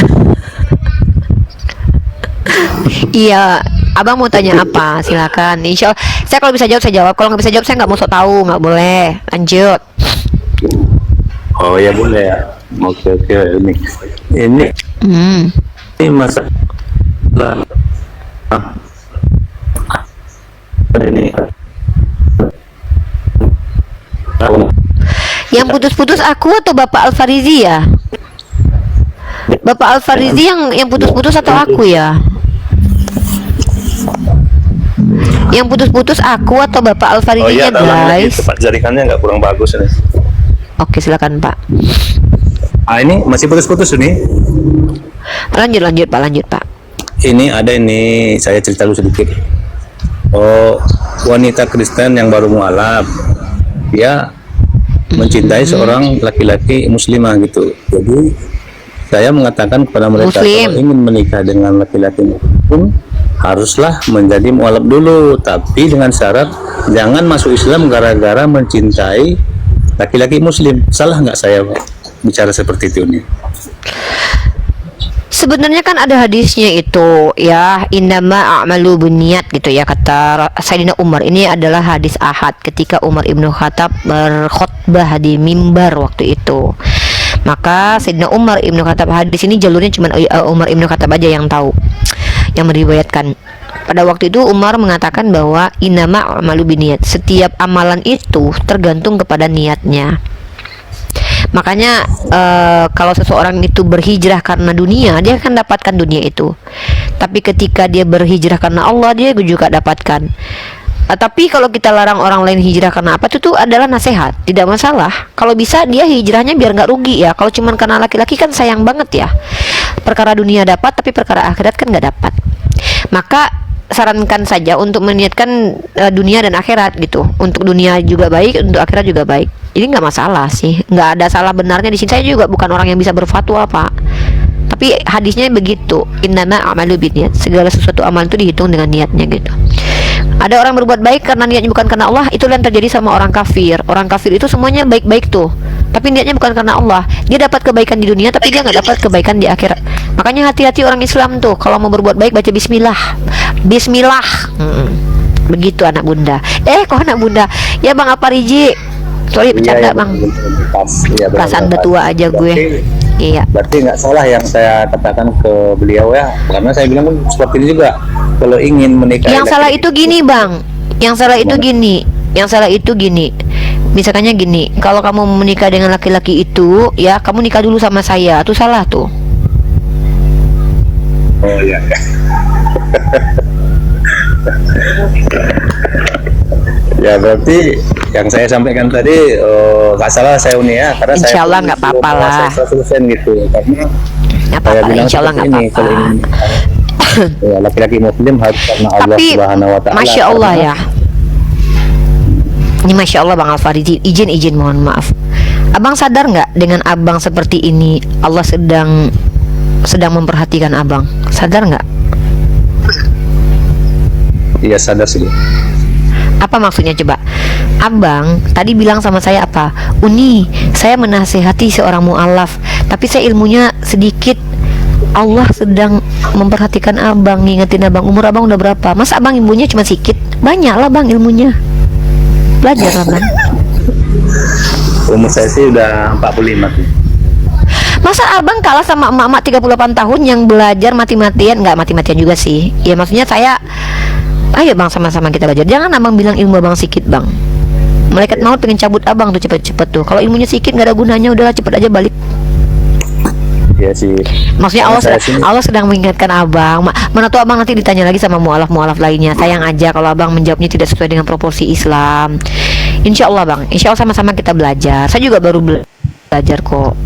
Iya, abang mau tanya apa? Silakan. Insya Allah, saya kalau bisa jawab saya jawab. Kalau nggak bisa jawab saya nggak mau sok tahu, nggak boleh. Lanjut. Oh ya boleh ya. Oke ini Hmm. masalah ini Yang putus-putus aku atau Bapak Alfarizi ya? Bapak Alfarizi yang putus-putus atau aku ya? Yang putus-putus aku atau Bapak Alfarizinya guys? tempat jaringannya nggak kurang bagus ini. Oke, silakan Pak. Ini masih putus-putus ini. Lanjut Pak. Ini ada ini, saya cerita dulu sedikit. Oh, wanita Kristen yang baru mualaf, dia mencintai seorang laki-laki muslimah gitu. Jadi saya mengatakan kepada mereka, Muslim. kalau ingin menikah dengan laki-laki muslim haruslah menjadi mualaf dulu, tapi dengan syarat jangan masuk Islam gara-gara mencintai laki-laki muslim. Salah nggak saya bicara seperti itu nih? Sebenarnya kan ada hadisnya itu ya, innama a'malu binniyat gitu ya, kata Sayyidina Umar. Ini adalah hadis ahad ketika Umar Ibnu Khattab berkhutbah di mimbar waktu itu. Maka Sayyidina Umar Ibnu Khattab, hadis ini jalurnya cuma Umar Ibnu Khattab aja yang tahu, yang meriwayatkan. Pada waktu itu Umar mengatakan bahwa innama a'malu binniyat, setiap amalan itu tergantung kepada niatnya. Makanya kalau seseorang itu berhijrah karena dunia, dia akan dapatkan dunia itu. Tapi ketika dia berhijrah karena Allah, dia juga dapatkan. Tapi kalau kita larang orang lain hijrah karena apa, itu tuh adalah nasihat, tidak masalah. Kalau bisa dia hijrahnya biar nggak rugi ya. Kalau cuman karena laki-laki kan sayang banget ya. Perkara dunia dapat, tapi perkara akhirat kan nggak dapat. Maka sarankan saja untuk meniatkan dunia dan akhirat gitu. Untuk dunia juga baik, untuk akhirat juga baik. Ini nggak masalah sih, nggak ada salah benarnya di sini. Saya juga bukan orang yang bisa berfatwa Pak. Tapi hadisnya begitu, innama a'malu binniyat, segala sesuatu amal itu dihitung dengan niatnya gitu. Ada orang berbuat baik karena niatnya bukan karena Allah, itu yang terjadi sama orang kafir. Orang kafir itu semuanya baik-baik tuh, tapi niatnya bukan karena Allah. Dia dapat kebaikan di dunia, tapi dia nggak dapat kebaikan di akhirat. Makanya hati-hati orang Islam tuh, kalau mau berbuat baik baca Bismillah. Bismillah. Begitu anak bunda. Kok anak bunda? Ya Bang Alfarizi. Sorry bercanda Bang. Perasaan udah tua aja gue. Iya. Berarti nggak salah yang saya katakan ke beliau ya, karena saya bilang kan seperti ini juga. Kalau ingin menikah, Yang salah itu gini Bang. Yang salah itu gini. Yang salah itu gini. Misalkannya gini, kalau kamu menikah dengan laki-laki itu, ya kamu nikah dulu sama saya. Itu salah tuh. Oh iya. Ya berarti yang saya sampaikan tadi nggak salah saya Uni ya, karena Insya Allah saya nggak apa-apa lah. 100% gitu, karena Nggak saya apa-apa lah, bilang insya Allah nggak seperti ini, apa-apa. kalau ingin ya, laki-laki muslim harus karena Allah Tapi Subhanahu Wa Taala. Masya Allah karena- ya. Ini Masya Allah Bang Alfarizi, izin mohon maaf. Abang sadar nggak dengan abang seperti ini Allah sedang memperhatikan abang? Sadar nggak? Iya sadar sih. Apa maksudnya coba? Abang tadi bilang sama saya apa? Uni, saya menasehati seorang mu'alaf, Tapi saya ilmunya sedikit. Allah sedang memperhatikan abang, ngingetin abang. Umur abang udah berapa? Mas abang ilmunya cuma sedikit? Banyak lah bang ilmunya. Belajar lah bang. Umur saya sih udah 45 tuh. Masa abang kalah sama emak-emak 38 tahun yang belajar mati-matian? Nggak mati-matian juga sih. Ya maksudnya saya, ayo bang sama-sama kita belajar. Jangan abang bilang ilmu abang sedikit bang. Malaikat maut pengen cabut abang tuh cepet-cepet tuh. Kalau ilmunya sedikit nggak ada gunanya, udahlah cepet aja balik. Ya sih. Maksudnya Allah sedang mengingatkan abang. Mana tuh abang nanti ditanya lagi sama mualaf lainnya. Sayang aja kalau abang menjawabnya tidak sesuai dengan proporsi Islam. Insya Allah bang, insya Allah sama-sama kita belajar. Saya juga baru belajar kok.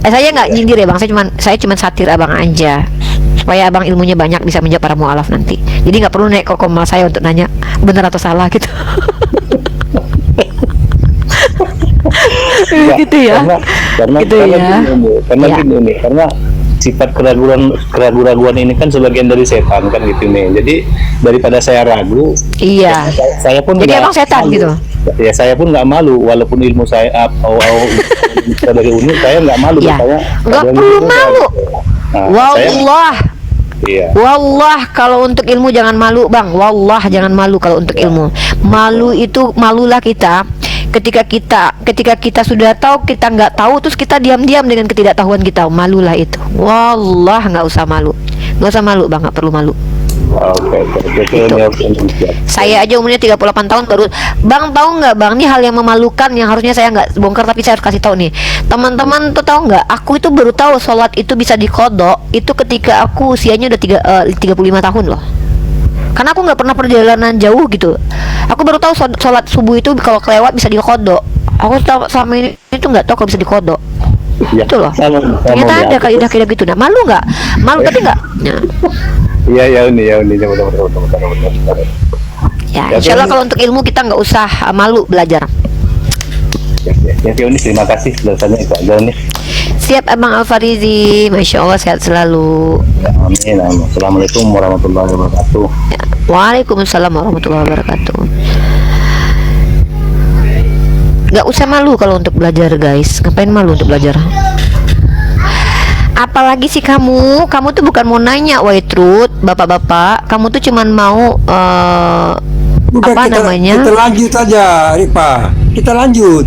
Saya nggak nyindir ya bang, saya cuma satir abang aja supaya abang ilmunya banyak bisa menjawab para mualaf nanti. Jadi nggak perlu naik ke koma saya untuk nanya benar atau salah gitu. Gitu ya. Karena Gitu ya. Ya. gini nih, karena sifat keraguan ini kan sebagian dari setan kan gitu nih. Jadi daripada saya ragu, Iya. saya pun Jadi nggak abang setan malu. gitu. Ya saya pun nggak malu walaupun ilmu saya dari uni saya nggak malu. Ya. Saya Nggak ada perlu ilmu, malu. Nah, Wallah. iya. Wallah kalau untuk ilmu jangan malu bang. Wallah jangan malu kalau untuk ilmu. Malu itu malulah kita ketika kita sudah tahu kita nggak tahu terus kita diam-diam dengan ketidaktahuan kita. Malulah itu. Wallah nggak usah malu. Nggak usah malu bang, nggak perlu malu. Oke. Gitu. Saya aja umurnya 38 tahun baru. Bang tahu nggak bang, ini hal yang memalukan yang harusnya saya nggak bongkar tapi saya harus kasih tahu nih. Teman-teman tuh tahu nggak? Aku itu baru tahu sholat itu bisa dikodok itu ketika aku usianya udah 35 tahun loh. Karena aku nggak pernah perjalanan jauh gitu. Aku baru tahu sholat subuh itu kalau kelewat bisa dikodok. Aku selama ini itu nggak tahu kalau bisa dikodok. Ya, Itu loh. Ternyata ada kaidah-kaidah gitu. Nah, malu nggak? Malu tapi nggak. Nah. Iya uni. Ya, insya Allah kalau untuk ilmu kita nggak usah malu belajar. Ya, Uni, terima kasih belasannya itu aja nih. Siap Abang Alfarizi, Masya Allah sehat selalu. Ya, amin. Assalamualaikum warahmatullahi wabarakatuh. Ya. Waalaikumsalam warahmatullahi wabarakatuh. Nggak usah malu kalau untuk belajar guys. Ngapain malu untuk belajar? Apalagi sih kamu tuh bukan mau nanya Waitrut, bapak-bapak, kamu tuh cuman mau Udah, apa namanya? Kita lanjut aja, Ripa. Kita lanjut.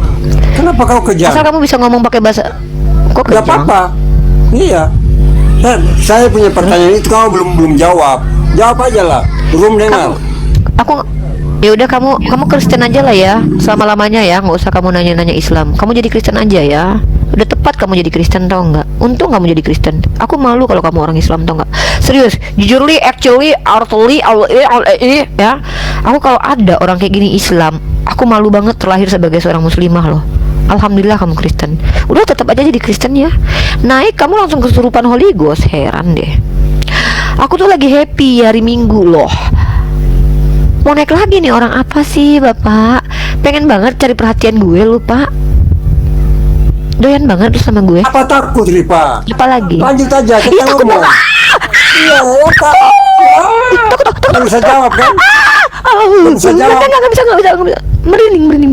Kenapa kau kejar? Asal kamu bisa ngomong pakai bahasa. Kok Gak kejam? apa-apa. Iya. Dan saya punya pertanyaan itu kau belum jawab. Jawab aja lah. Belum dengar. Aku ya udah kamu Kristen aja lah ya selama-lamanya ya, nggak usah kamu nanya-nanya Islam. Kamu jadi Kristen aja ya. Udah tepat kamu jadi Kristen tau nggak? Untung kamu jadi Kristen. Aku malu kalau kamu orang Islam tau nggak? Serius, jujurly, actually, artfully, ya. Aku kalau ada orang kayak gini Islam, aku malu banget terlahir sebagai seorang muslimah loh. Alhamdulillah kamu Kristen. Udah tetap aja jadi Kristen ya. Naik kamu langsung kesurupan Holy Ghost, heran deh. Aku tuh lagi happy hari Minggu loh. Mau naik lagi nih orang apa sih bapak? Pengen banget cari perhatian gue lu pak. Doyan banget lu sama gue. Apa takut, Ripa? Apa lagi? Lanjut aja, kita Iya, takut ngomong. banget. Iya, ya Kak. Nggak bisa jawab kan? Bisa jawab. Nggak bisa. Merinding.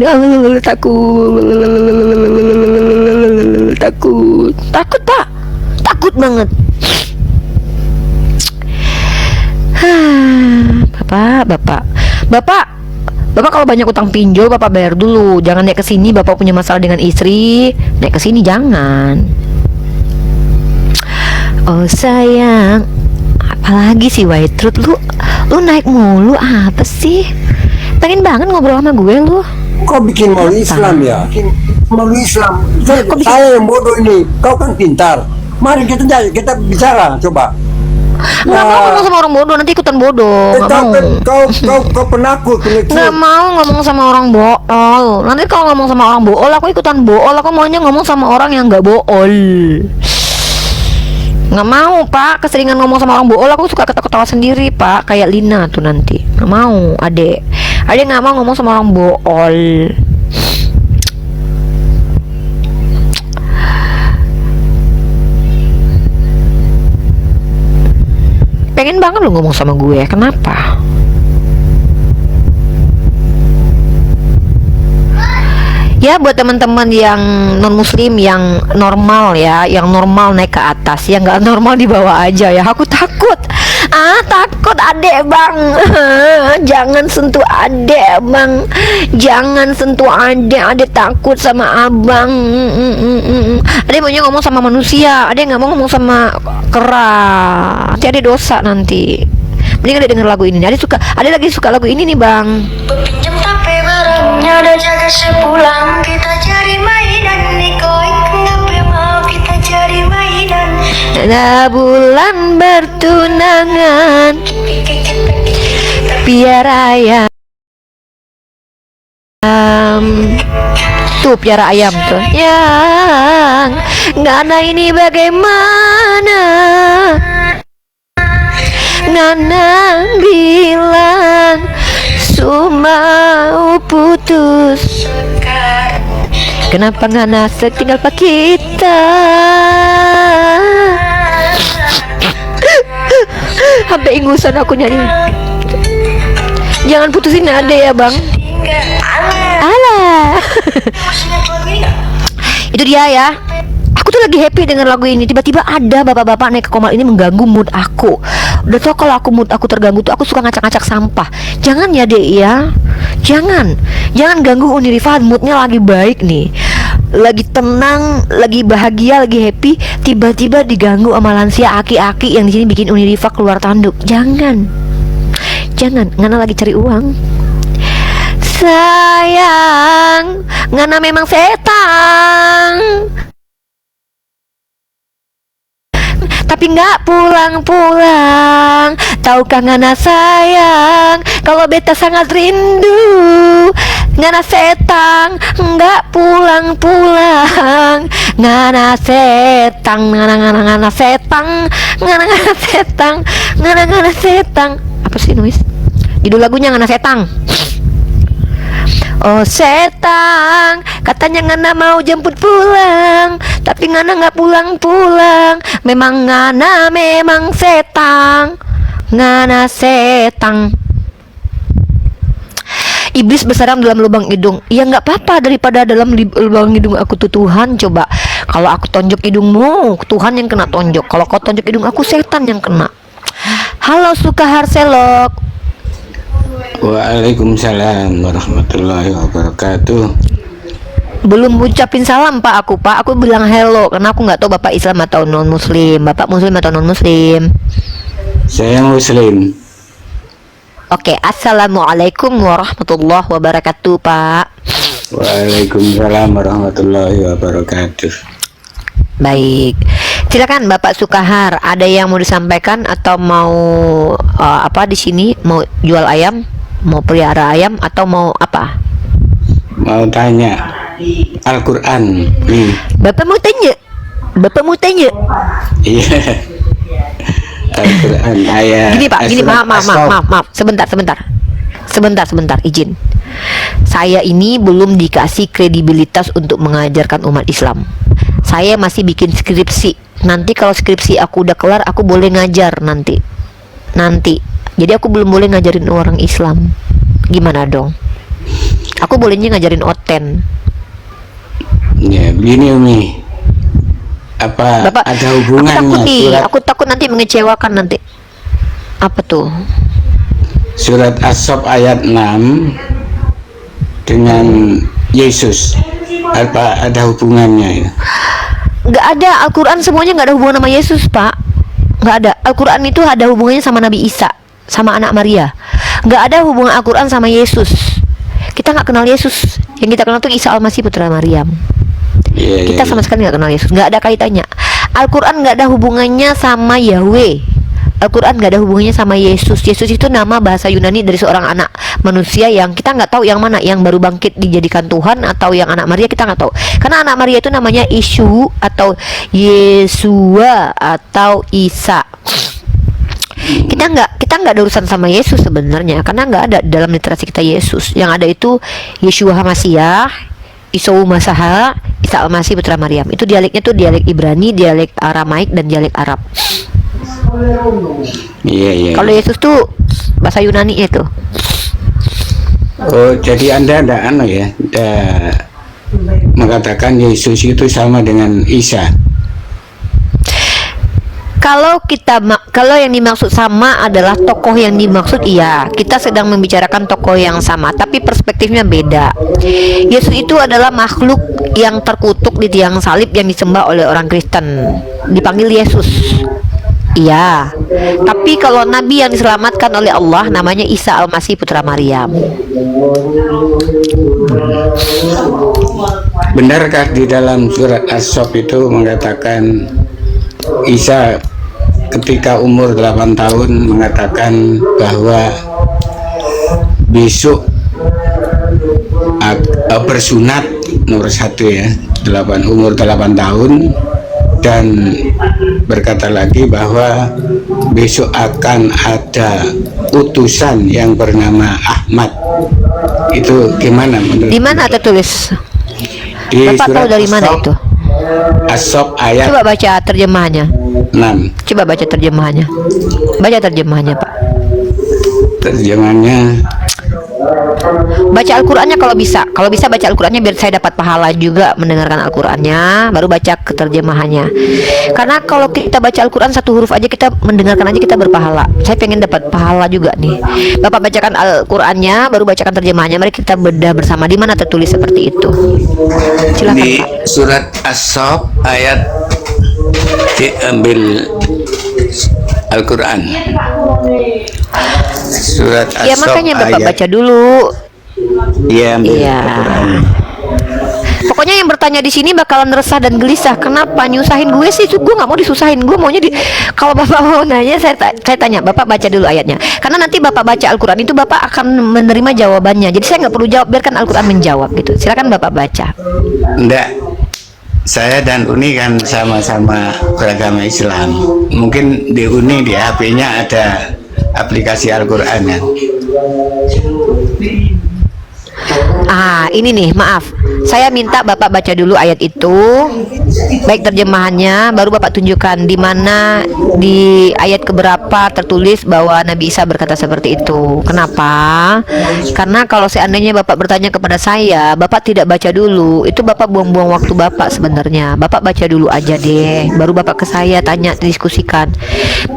Takut pak. Takut banget. Bapak kalau banyak utang pinjol Bapak bayar dulu. Jangan naik ke sini Bapak punya masalah dengan istri. Naik ke sini jangan. Oh sayang, apalagi sih Waitrut lu naik mulu apa sih? Pengen banget ngobrol sama gue lu. Kau bikin malu Islam ya? Malu Islam. Saya yang bodoh ini. Kau kan pintar. Mari kita bicara, coba. Nggak mau ngomong sama orang bodoh, nanti ikutan bodoh. Nggak mau. Kau penakut, Nggak mau ngomong sama orang bool. Nanti kalau ngomong sama orang bool, aku ikutan bool. Aku maunya ngomong sama orang yang nggak bool. Nggak mau pak, keseringan ngomong sama orang bool. Aku suka ketawa-ketawa sendiri pak, kayak Lina tuh nanti. Nggak mau, adek nggak mau ngomong sama orang bool. Pengen banget lu ngomong sama gue, kenapa? Ya buat teman-teman yang non muslim yang normal ya, yang normal naik ke atas, yang nggak normal di bawah aja ya. Aku takut, takut adek bang. Jangan sentuh adek bang, jangan sentuh adek takut sama abang. Adek maunya ngomong sama manusia, adek nggak mau ngomong sama kera. Nanti adek dosa nanti. Mending adek denger lagu ini. Adek lagi suka lagu ini nih bang. Pinjam tapi barangnya ada jaga sepulang kita cari mainan nikoi kenapa mau kita cari mainan Ada bulan bertunangan piara ayam. Tuh piara ayam tuh yang Ngana ini bagaimana Ngana bilang Sumau putus Kenapa Ngana setinggal pak kita Sampai ingusan aku nyanyi. Jangan putusin ade ya bang. Alah. Itu dia ya. Aku tuh lagi happy dengan lagu ini. Tiba-tiba ada bapak-bapak naik ke Komal ini mengganggu mood aku. Udah tau kalau mood aku terganggu tuh aku suka ngacak-ngacak sampah. Jangan ya dek ya. Jangan ganggu Unirifah, moodnya lagi baik nih, lagi tenang, lagi bahagia, lagi happy, tiba-tiba diganggu sama lansia aki-aki yang di sini bikin Unirifah keluar tanduk. Jangan, Ngana lagi cari uang. Sayang, Ngana memang setan, tapi nggak pulang-pulang. Tahukah Ngana sayang, kalau beta sangat rindu. Ngana setang, nggak pulang-pulang. Ngana setang, ngana setang, ngana setang. Apa sih nulis? Judul lagunya Ngana Setang. Oh setang, katanya Ngana mau jemput pulang, tapi Ngana nggak pulang-pulang. Memang Ngana memang setang, Ngana setang. Iblis bersarang dalam lubang hidung. Ya nggak apa-apa, daripada dalam lubang hidung aku tuh Tuhan. Coba kalau aku tonjok hidungmu, Tuhan yang kena tonjok. Kalau kau tonjok hidung aku, setan yang kena. Halo Sukahar Selok. Waalaikumsalam warahmatullahi wabarakatuh. Belum ucapin salam pak aku bilang hello karena aku nggak tahu bapak Islam atau non muslim. Bapak muslim atau non muslim? Saya muslim. Oke, assalamualaikum warahmatullahi wabarakatuh pak. Waalaikumsalam warahmatullahi wabarakatuh. Baik, silakan Bapak Sukahar. Ada yang mau disampaikan atau mau apa di sini? Mau jual ayam? Mau pelihara ayam atau mau apa? Mau tanya Al-Quran nih. Bapak mau tanya? Iya. Al-Quran ayat. Gini Pak, maaf. Sebentar, izin. Saya ini belum dikasih kredibilitas untuk mengajarkan umat Islam. Saya masih bikin skripsi. Nanti kalau skripsi aku udah kelar, aku boleh ngajar nanti. Jadi aku belum boleh ngajarin orang Islam. Gimana dong? Aku bolehnya ngajarin oten. Ya, begini Umi. Apa Bapak, ada hubungannya aku takut nanti mengecewakan nanti. Apa tuh? surat As-Saff ayat 6 dengan Yesus? Apa ada hubungannya ya? Nggak ada. Al-Quran semuanya nggak ada hubungan sama Yesus pak. Nggak ada. Al-Quran itu ada hubungannya sama Nabi Isa, sama anak Maria. Nggak ada hubungan Al-Quran sama Yesus. Kita nggak kenal Yesus. Yang kita kenal tuh Isa Al-Masih putra Maryam. Kita sama sekali nggak kenal Yesus. Nggak ada kaitannya. Al-Quran nggak ada hubungannya sama Yahweh. Al-Quran nggak ada hubungannya sama Yesus. Yesus itu nama bahasa Yunani dari seorang anak manusia yang kita nggak tahu yang mana, yang baru bangkit dijadikan Tuhan atau yang anak Maria, kita nggak tahu. Karena anak Maria itu namanya Isyu atau Yesua atau Isa. Kita nggak ada urusan sama Yesus sebenarnya, karena nggak ada dalam literasi kita Yesus. Yang ada itu Yeshua Hamasyah, Isau Masaha, Isa Al-Masih putra Maryam. Itu dialeknya tuh dialek Ibrani, dialek Aramaik, dan dialek Arab. Iya. Kalau Yesus tuh bahasa Yunani itu. Oh, jadi Anda ada mengatakan Yesus itu sama dengan Isa. Kalau yang dimaksud sama adalah tokoh yang dimaksud, iya, kita sedang membicarakan tokoh yang sama, tapi perspektifnya beda. Yesus itu adalah makhluk yang terkutuk di tiang salib yang disembah oleh orang Kristen, dipanggil Yesus. Iya. Tapi kalau nabi yang diselamatkan oleh Allah namanya Isa Al-Masih putra Maryam. Benarkah di dalam surat As-Sof itu mengatakan Isa ketika umur 8 tahun mengatakan bahwa besok bersunat nomor 1 ya, umur 8 tahun, dan berkata lagi bahwa besok akan ada utusan yang bernama Ahmad. Itu gimana menurut? Di mana tertulis? Di Bapak tahu surat dari mana As-Sof, itu? As-Sof ayat Coba baca terjemahannya. 6. Coba baca terjemahannya. Baca terjemahannya, Pak. Terjemahannya Baca Al-Qur'annya kalau bisa. Kalau bisa baca Al-Qur'annya biar saya dapat pahala juga mendengarkan Al-Qur'annya, baru baca ke terjemahannya. Karena kalau kita baca Al-Qur'an satu huruf aja, kita mendengarkan aja kita berpahala. Saya pengen dapat pahala juga nih. Bapak bacakan Al-Qur'annya, baru bacakan terjemahannya. Mari kita bedah bersama di mana tertulis seperti itu. Silakan, di Pak. surat As-Sof ayat, diambil Al-Quran. Surat As-Sof Ya makanya Bapak ayat, baca dulu. iya, ambil Iya. Al-Quran. Pokoknya yang bertanya di sini bakalan resah dan gelisah. Kenapa nyusahin gue sih? Gue nggak mau disusahin. Gue maunya kalau Bapak mau nanya, saya tanya. Bapak baca dulu ayatnya. Karena nanti Bapak baca Al-Quran itu Bapak akan menerima jawabannya. Jadi saya nggak perlu jawab, biarkan Al-Quran menjawab gitu. Silakan Bapak baca. Enggak, saya dan Uni kan sama-sama beragama Islam. Mungkin di Uni di HP-nya ada aplikasi Al-Quran ya. Ini nih, maaf. Saya minta Bapak baca dulu ayat itu, baik terjemahannya, baru Bapak tunjukkan di mana di ayat keberapa tertulis bahwa Nabi Isa berkata seperti itu. Kenapa? Karena kalau seandainya Bapak bertanya kepada saya, Bapak tidak baca dulu, itu Bapak buang-buang waktu Bapak sebenarnya. Bapak baca dulu aja deh, baru Bapak ke saya tanya, diskusikan.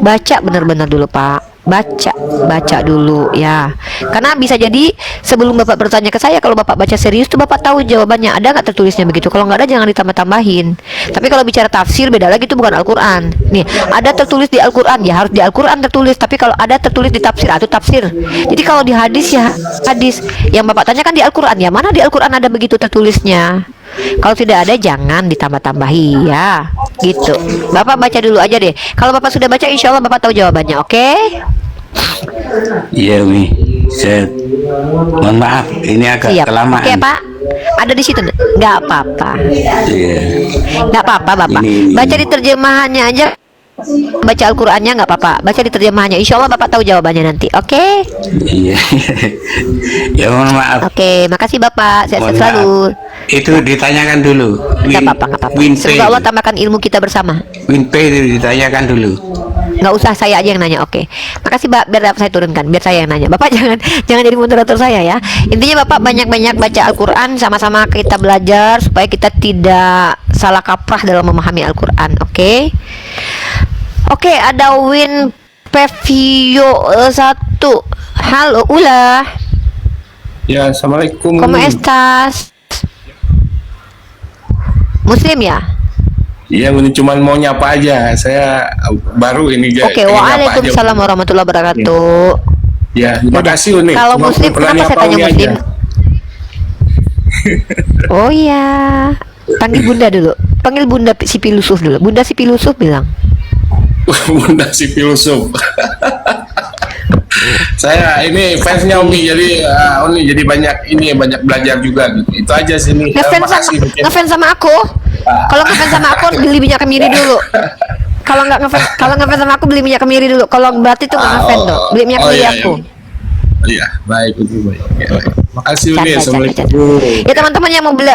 Baca benar-benar dulu, Pak. Baca dulu ya, karena bisa jadi sebelum Bapak bertanya ke saya, kalau Bapak baca serius tuh Bapak tahu jawabannya, ada nggak tertulisnya begitu. Kalau nggak ada jangan ditambah-tambahin. Tapi kalau bicara tafsir beda lagi, itu bukan Al-Quran. Nih, ada tertulis di Al-Quran ya harus di Al-Quran tertulis, tapi kalau ada tertulis di tafsir itu tafsir. Jadi kalau di hadis ya hadis, yang Bapak tanyakan di Al-Quran ya mana di Al-Quran ada begitu tertulisnya. Kalau tidak ada jangan ditambah-tambahi ya, gitu. Bapak baca dulu aja deh. Kalau Bapak sudah baca, insya Allah Bapak tahu jawabannya. Oke? Iya, Umi. Saya mohon maaf, ini agak Siap. kelamaan. Oke, Pak. Ada di situ? Nggak apa-apa. Iya. Nggak apa-apa, Bapak. Ini. Baca di terjemahannya aja. Baca Al-Qurannya nggak apa-apa. Baca di terjemahannya. Insya Allah Bapak tahu jawabannya nanti. Oke? Iya. Ya mohon maaf. Oke. Makasih Bapak. Sehat Mohon selalu. maaf. Itu ditanyakan dulu. Nggak apa-apa, nggak apa-apa. Winpay. Semoga Allah tambahkan ilmu kita bersama. Winpay itu ditanyakan dulu. Nggak usah, saya aja yang nanya. Oke, makasih Pak, biar saya turunkan, biar saya yang nanya. Bapak jangan jadi moderator saya ya. Intinya Bapak banyak-banyak baca Al-Quran, sama-sama kita belajar supaya kita tidak salah kaprah dalam memahami Al-Quran. Oke, ada Win Pevio 1. Halo Ula. Ya, assalamualaikum. ¿Cómo estás? Muslim ya? Iya, ini cuman mau nyapa aja. Saya baru ini Oke, waalaikumsalam warahmatullahi wabarakatuh. Ya, terima kasih Uni. Kalau Cuma Muslim, pernah kenapa saya nyapa tanya Uni Muslim? aja. Oh iya, panggil Bunda dulu. Panggil Bunda si Pilusuf dulu. Bunda si Pilusuf bilang. Bunda si filosof. Saya ini fansnya Umi, jadi Uni jadi banyak belajar juga gitu. Itu aja sih Umi. Ngefans sama aku. Kalau ngefans sama aku beli minyak kemiri dulu. Kalau ngefans sama aku beli minyak kemiri dulu. Kalau berarti tuh nggak ngefans tuh. Beli minyak kemiri aku. Iya, baik itu baik. Makasih Uni. Canda. Assalamualaikum. Ya teman-teman yang mau beli,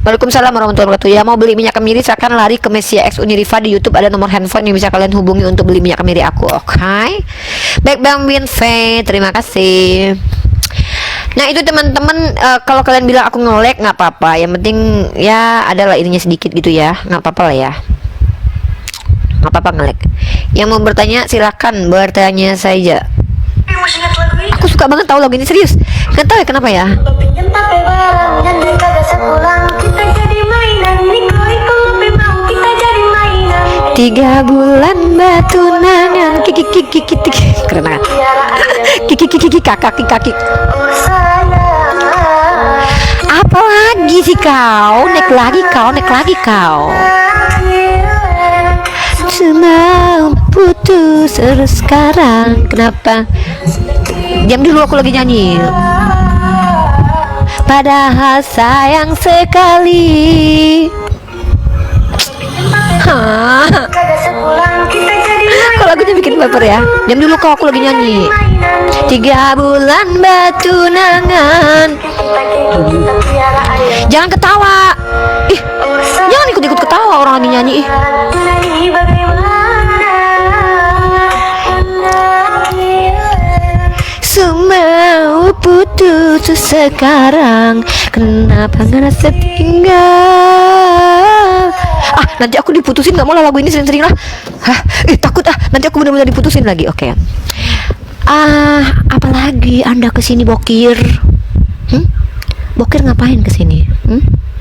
Waalaikumsalam warahmatullahi wabarakatuh. Ya mau beli minyak kemiri silakan lari ke Mesia X Uniriva di YouTube, ada nomor handphone yang bisa kalian hubungi untuk beli minyak kemiri aku. Oke. Baik Bang Winfe, terima kasih. Nah itu teman-teman, kalau kalian bilang aku ngelek nggak apa-apa, yang penting ya adalah ininya sedikit gitu ya, nggak apa-apa lah ya, nggak apa-apa ngelek. Yang mau bertanya silakan bertanya saja. Masih ingat lagu ini? Aku suka banget tahu lagu ini, serius. Nggak tahu ya kenapa ya. Pinjam tape barang dan dia kagak sepulang, kita jadi mainan. Niko lebih mau kita jadi mainan. 3 bulan batunangan, kiki kiki kiki, keren banget. Kiki kiki kaki kaki. Oh sayang, Apa lagi sih kau? Naik lagi kau, naik lagi kau. Semau putus sekarang. Kenapa? Diam dulu, aku lagi nyanyi. Padahal sayang sekali. Hah? kagak sepulang, kita jadi mainan. Kok lagunya bikin baper ya? Diam dulu kau, aku lagi nyanyi. 3 bulan batunangan. Kita piara ayam. Jangan ketawa. Ih, jangan ikut-ikut ketawa orang lagi nyanyi. Ih. Ini bagaimana? Semau putus sekarang, kenapa ngerasa tinggal? Ah, nanti aku diputusin, nggak mau lah lagu ini sering-sering lah. Hah, takut nanti aku benar-benar diputusin lagi. Oke. Apalagi Anda kesini Bokir? Bokir ngapain kesini?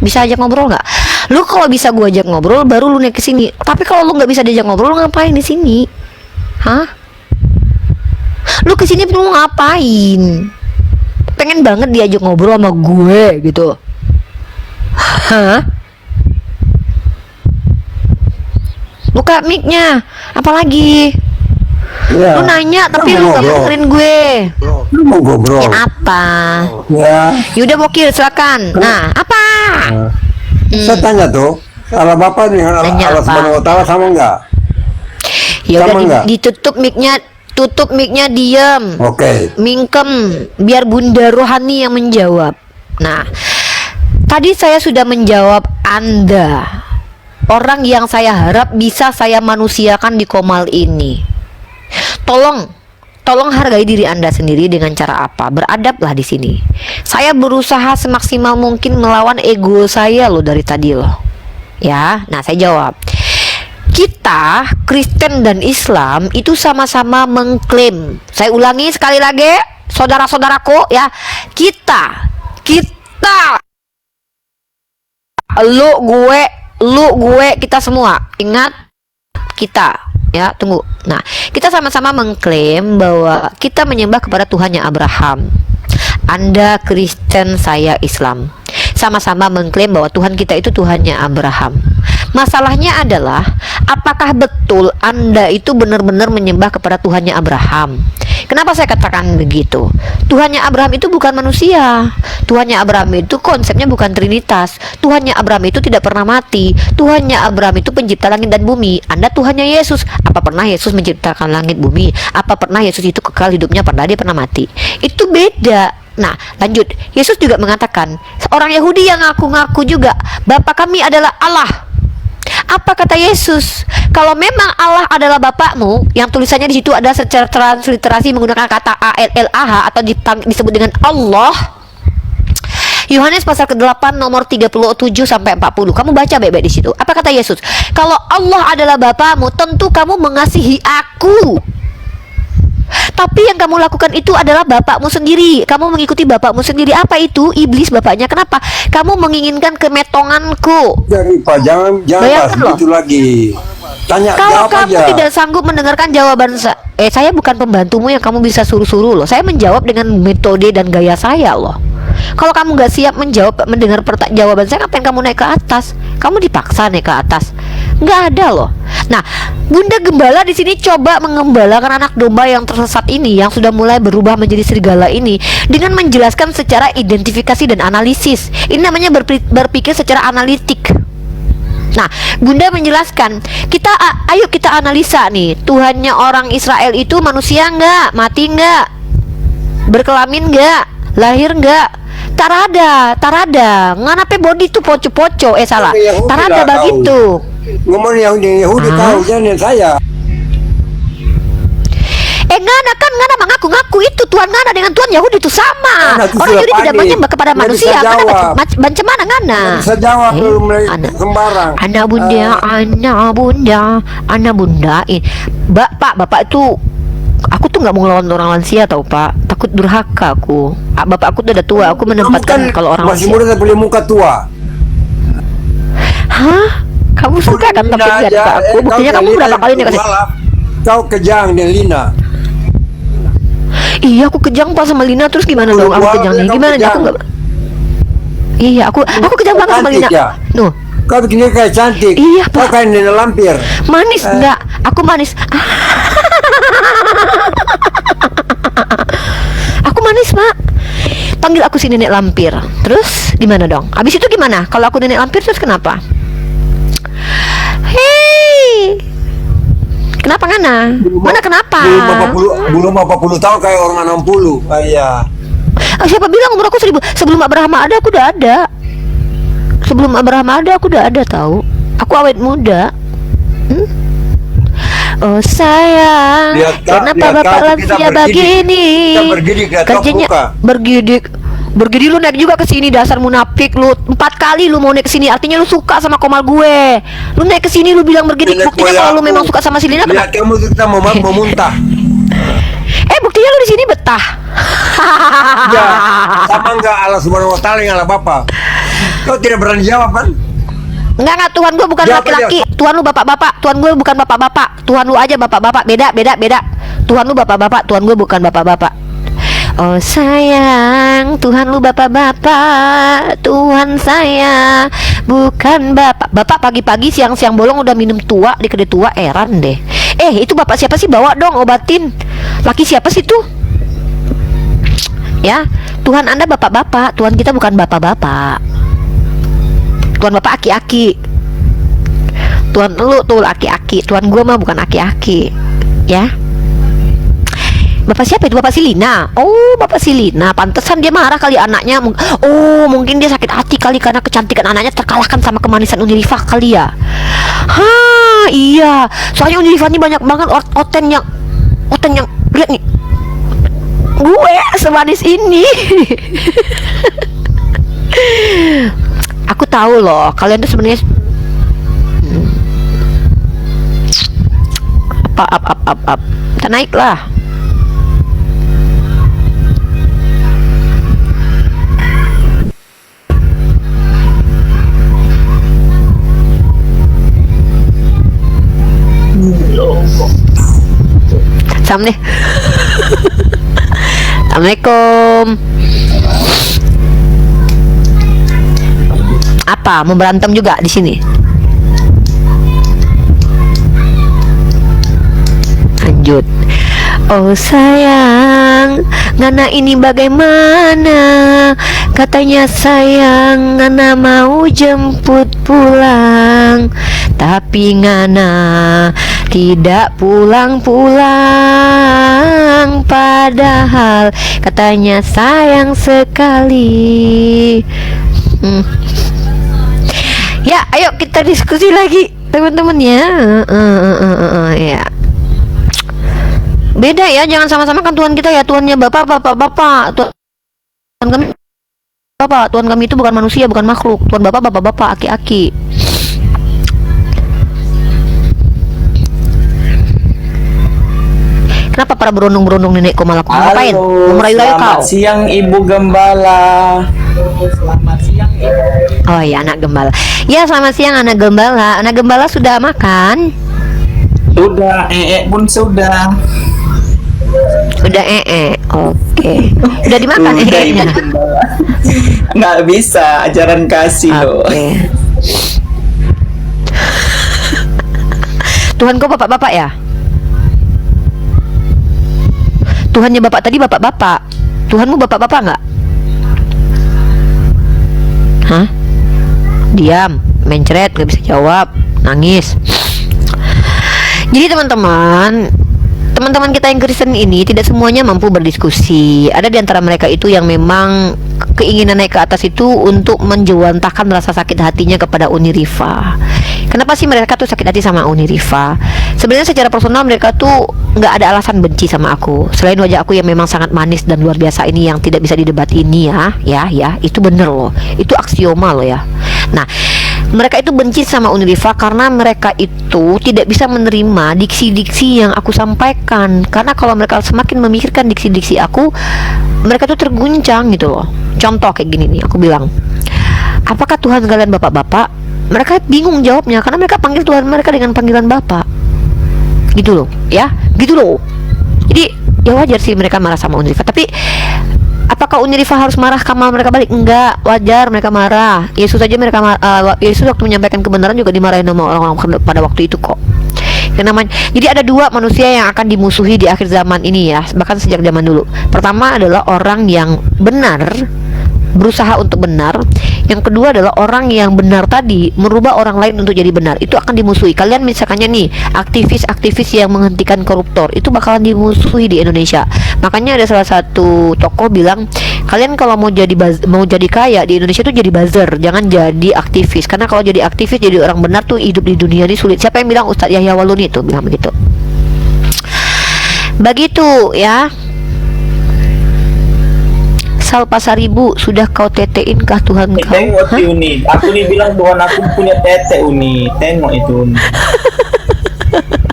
Bisa ajak ngobrol nggak? Lu kalau bisa gua ajak ngobrol, baru lu naik kesini. Tapi kalau lu nggak bisa diajak ngobrol, lu ngapain di sini? Hah? Lu kesini lu ngapain? Pengen banget diajak ngobrol sama gue gitu. Hah? Buka mic-nya. Apalagi? Ya. Lu nanya tapi lu gak ngobrol. dengerin gue. Lu mau ngobrol? Ya apa? Ya. Yaudah Bokir silakan. Nah, apa? Saya tanya tuh, Allah Bapak dengan Tanya Allah apa? Subhanahu Wa Taala sama enggak? Ya Sama udah nggak? ditutup mic-nya, tutup mic-nya, diam. Oke. Mingkem, biar Bunda Rohani yang menjawab. Nah, tadi saya sudah menjawab Anda, orang yang saya harap bisa saya manusiakan di Komal ini. Tolong hargai diri Anda sendiri dengan cara apa? Beradablah di sini. Saya berusaha semaksimal mungkin melawan ego saya loh dari tadi loh. Ya, nah saya jawab. Kita Kristen dan Islam itu sama-sama mengklaim. Saya ulangi sekali lagi, saudara-saudaraku ya. Kita lu gue kita semua. Ingat, kita ya, tunggu. Nah, kita sama-sama mengklaim bahwa kita menyembah kepada Tuhannya Abraham. Anda Kristen, saya Islam. Sama-sama mengklaim bahwa Tuhan kita itu Tuhannya Abraham. Masalahnya adalah, apakah betul Anda itu benar-benar menyembah kepada Tuhannya Abraham? Kenapa saya katakan begitu? Tuhannya Abraham itu bukan manusia. Tuhannya Abraham itu konsepnya bukan trinitas. Tuhannya Abraham itu tidak pernah mati. Tuhannya Abraham itu pencipta langit dan bumi. Anda Tuhannya Yesus. Apa pernah Yesus menciptakan langit bumi? Apa pernah Yesus itu kekal hidupnya? Pernah dia pernah mati? Itu beda. Nah, lanjut. Yesus juga mengatakan, seorang Yahudi yang ngaku-ngaku juga, Bapa kami adalah Allah. Apa kata Yesus? Kalau memang Allah adalah Bapakmu, yang tulisannya di situ ada secara transliterasi menggunakan kata ALLAH atau disebut dengan Allah. Yohanes pasal ke-8 nomor 37 sampai 40. Kamu baca baik-baik di situ. Apa kata Yesus? Kalau Allah adalah Bapakmu, tentu kamu mengasihi aku. Tapi yang kamu lakukan itu adalah bapakmu sendiri. Kamu mengikuti bapakmu sendiri. Apa itu? Iblis bapaknya. Kenapa? Kamu menginginkan kemetonganku. Jadi Pak, jangan Bayangkan bahas loh. itu lagi. Tanya, Kalau jawab kamu aja. tidak sanggup mendengarkan jawaban saya bukan pembantumu yang kamu bisa suruh-suruh loh. Saya menjawab dengan metode dan gaya saya loh. Kalau kamu nggak siap mendengar jawaban saya, ngapain kamu naik ke atas? Kamu dipaksa naik ke atas. Nggak ada loh. Nah, Bunda Gembala di sini coba mengembalakan anak domba yang tersesat ini, yang sudah mulai berubah menjadi serigala ini, dengan menjelaskan secara identifikasi dan analisis. Ini namanya berpikir secara analitik. Nah, Bunda menjelaskan, ayo kita analisa nih, Tuhannya orang Israel itu manusia nggak, mati nggak, berkelamin nggak, lahir nggak, tarada, nganape body itu poco-poco, salah, Yahudi tarada lah, tahu. begitu. Ngomong Yahudi Hah? tahu jangan saya. ngana kan ngana mengaku-ngaku itu Tuhan ngana dengan Tuhan Yahudi itu sama. Ngana itu Orang sudah Yahudi tidak panik. menyembah kepada Nggak manusia. bisa Ngana jawab. macam mana ngana? Bisa jawab belum anak. sembarang. Anak bunda, anak bundain. Bapak itu aku tuh nggak mau ngelawan orang lansia tau Pak, takut durhaka aku. Bapak aku tuh udah tua, aku menempatkan Kamu kan kalau orang masih lansia. muda tapi punya muka tua. Hah? Kamu suka kan Lina tapi lihat aja, muka aku? Buktinya kamu berapa kali nih kasih? Kau kejang dan Lina. Iya aku kejang Pak sama Lina, terus gimana dong? Aku kejang nih, gimana nih? Aku nggak. Iya aku kejang banget sama Lina. Cantik ya? Nuh, Kau bikinnya kayak cantik. Iya, Kau Pak. kayak nenek lampir. manis enggak? Aku manis. Aku manis Pak. Panggil aku si nenek lampir. Terus gimana dong? Abis itu gimana? Kalau aku nenek lampir terus kenapa? Hei, kenapa ngana? Mana kenapa? Belum 40 tahun kayak orang 60. Iya. Siapa bilang umur aku 1000? Sebelum Abraham ada aku udah ada. Sebelum Abraham ada aku udah ada tahu. Aku awet muda. Oh sayang, Lihat, Kak, kenapa lihat, bapak Kak, kita lansia bergidik. begini? Kita bergidik, lihat, Kak, Kerjanya buka. bergidik lu naik juga ke sini dasar munafik lu. 4 kali lu mau naik ke sini, artinya lu suka sama komal gue. Lu naik ke sini lu bilang bergidik, Nenek buktinya kalau lu moyangku. memang suka sama si Lina Lihat kenapa? kamu kita mau muntah. Buktinya lu di sini betah. Ya, sama enggak Allah Subhanahu wa taala yang Allah Bapa. Kau tidak berani jawab kan? Enggak, Tuhan gue bukan Jawab laki-laki. Tuhan lu bapak-bapak. Tuhan gue bukan bapak-bapak. Tuhan lu aja bapak-bapak. Beda. Tuhan lu bapak-bapak. Tuhan gue bukan bapak-bapak. Oh sayang, Tuhan lu bapak-bapak. Tuhan saya bukan bapak. Bapak pagi-pagi siang-siang bolong udah minum tua di kedai tua, heran deh. Itu bapak siapa sih? Bawa dong obatin. Laki siapa sih tuh? Ya, Tuhan Anda bapak-bapak. Tuhan kita bukan bapak-bapak. Tuhan bapak aki-aki. Tuhan lu tuh aki-aki. Tuhan gua mah bukan aki-aki. Ya. Bapak siapa itu? Bapak Silina. Oh, Bapak Silina. Pantesan dia marah kali anaknya. Oh, mungkin dia sakit hati kali karena kecantikan anaknya terkalahkan sama kemanisan Unirifah kali ya. Hah, iya. Soalnya Unirifah ini banyak banget oten yang lihat nih. Gue semanis ini. Aku tahu loh, kalian tuh sebenarnya up. Kita naik lah. Sam nih. Assalamualaikum. Apa? Mau berantem juga di sini? Lanjut. Oh sayang, ngana ini bagaimana? Katanya sayang, ngana mau jemput pulang, tapi ngana tidak pulang-pulang. Padahal katanya sayang sekali. Ya, ayo kita diskusi lagi teman-teman ya. Ya. Beda ya, jangan sama-sama kan Tuhan kita ya, Tuhannya Bapak. Tuhan kami Bapak, Tuhan kami itu bukan manusia, bukan makhluk. Tuhan Bapak, aki-aki. Kenapa para berondong-berondong nenekku malah ngapain? Mau merayu-rayu kau? Siang Ibu Gembala. Selamat siang Ibu. Oh iya, anak gembala. Ya, selamat siang anak gembala. Anak gembala sudah makan? Sudah, pun sudah. Udah Oke. Udah dimakan Udah, nya? Ibu Gembala. Nggak bisa, ajaran kasih loh. Oke. Tuhan kau bapak-bapak ya? Tuhannya bapak tadi bapak-bapak. Tuhanmu bapak-bapak nggak? Hah? Diam, mencret, nggak bisa jawab, nangis. Jadi teman-teman kita yang Kristen ini tidak semuanya mampu berdiskusi. Ada di antara mereka itu yang memang keinginan naik ke atas itu untuk menjewantahkan rasa sakit hatinya kepada Unirifah. Kenapa sih mereka tuh sakit hati sama Unirifah? Sebenarnya sebenarnya secara personal mereka tuh nggak ada alasan benci sama aku selain wajah aku yang memang sangat manis dan luar biasa ini yang tidak bisa didebat ini ya itu bener loh, itu aksioma loh ya. Nah, mereka itu benci sama Unrifa karena mereka itu tidak bisa menerima diksi-diksi yang aku sampaikan. Karena kalau mereka semakin memikirkan diksi-diksi aku, mereka tuh terguncang gitu loh. Contoh kayak gini nih, aku bilang, apakah Tuhan kalian bapak-bapak? Mereka bingung jawabnya karena mereka panggil Tuhan mereka dengan panggilan bapak. Gitu loh, ya, gitu loh. Jadi ya wajar sih mereka marah sama Unrifa. Tapi apakah Unrifa harus marah sama mereka balik? Enggak, wajar mereka marah. Yesus aja mereka Yesus waktu menyampaikan kebenaran juga dimarahin sama orang-orang pada waktu itu kok. Yang namanya, jadi ada dua manusia yang akan dimusuhi di akhir zaman ini ya, bahkan sejak zaman dulu. Pertama adalah orang yang benar, berusaha untuk benar. Yang kedua adalah orang yang benar tadi merubah orang lain untuk jadi benar. Itu akan dimusuhi. Kalian misalkannya nih, aktivis-aktivis yang menghentikan koruptor itu bakalan dimusuhi di Indonesia. Makanya ada salah satu tokoh bilang, kalian kalau mau jadi kaya di Indonesia tuh jadi buzzer, jangan jadi aktivis. Karena kalau jadi aktivis, jadi orang benar tuh hidup di dunia ini sulit. Siapa yang bilang? Ustadz Yahya Waluni tuh bilang begitu. Begitu ya. Sal Pasaribu, sudah kau tetein kah Tuhan kau? Tengok ti Uni, aku nih bilang Tuhan aku punya tete Uni, tengok itu Uni.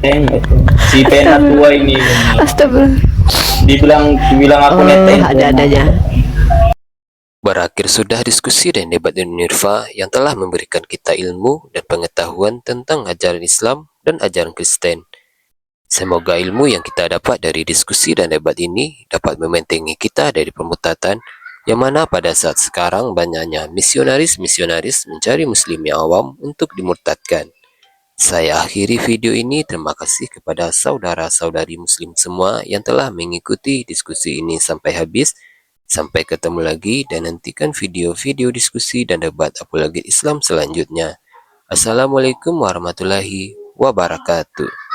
Tengok itu, si pena tua ini Uni. Astagfirullah. Dibilang aku netein. Ada-adanya. Berakhir sudah diskusi dan debat Unrifa yang telah memberikan kita ilmu dan pengetahuan tentang ajaran Islam dan ajaran Kristen. Semoga ilmu yang kita dapat dari diskusi dan debat ini dapat membentengi kita dari pemutatan yang mana pada saat sekarang banyaknya misionaris-misionaris mencari muslim yang awam untuk dimurtadkan. Saya akhiri video ini. Terima kasih kepada saudara-saudari muslim semua yang telah mengikuti diskusi ini sampai habis. Sampai ketemu lagi dan nantikan video-video diskusi dan debat apologet Islam selanjutnya. Assalamualaikum warahmatullahi wabarakatuh.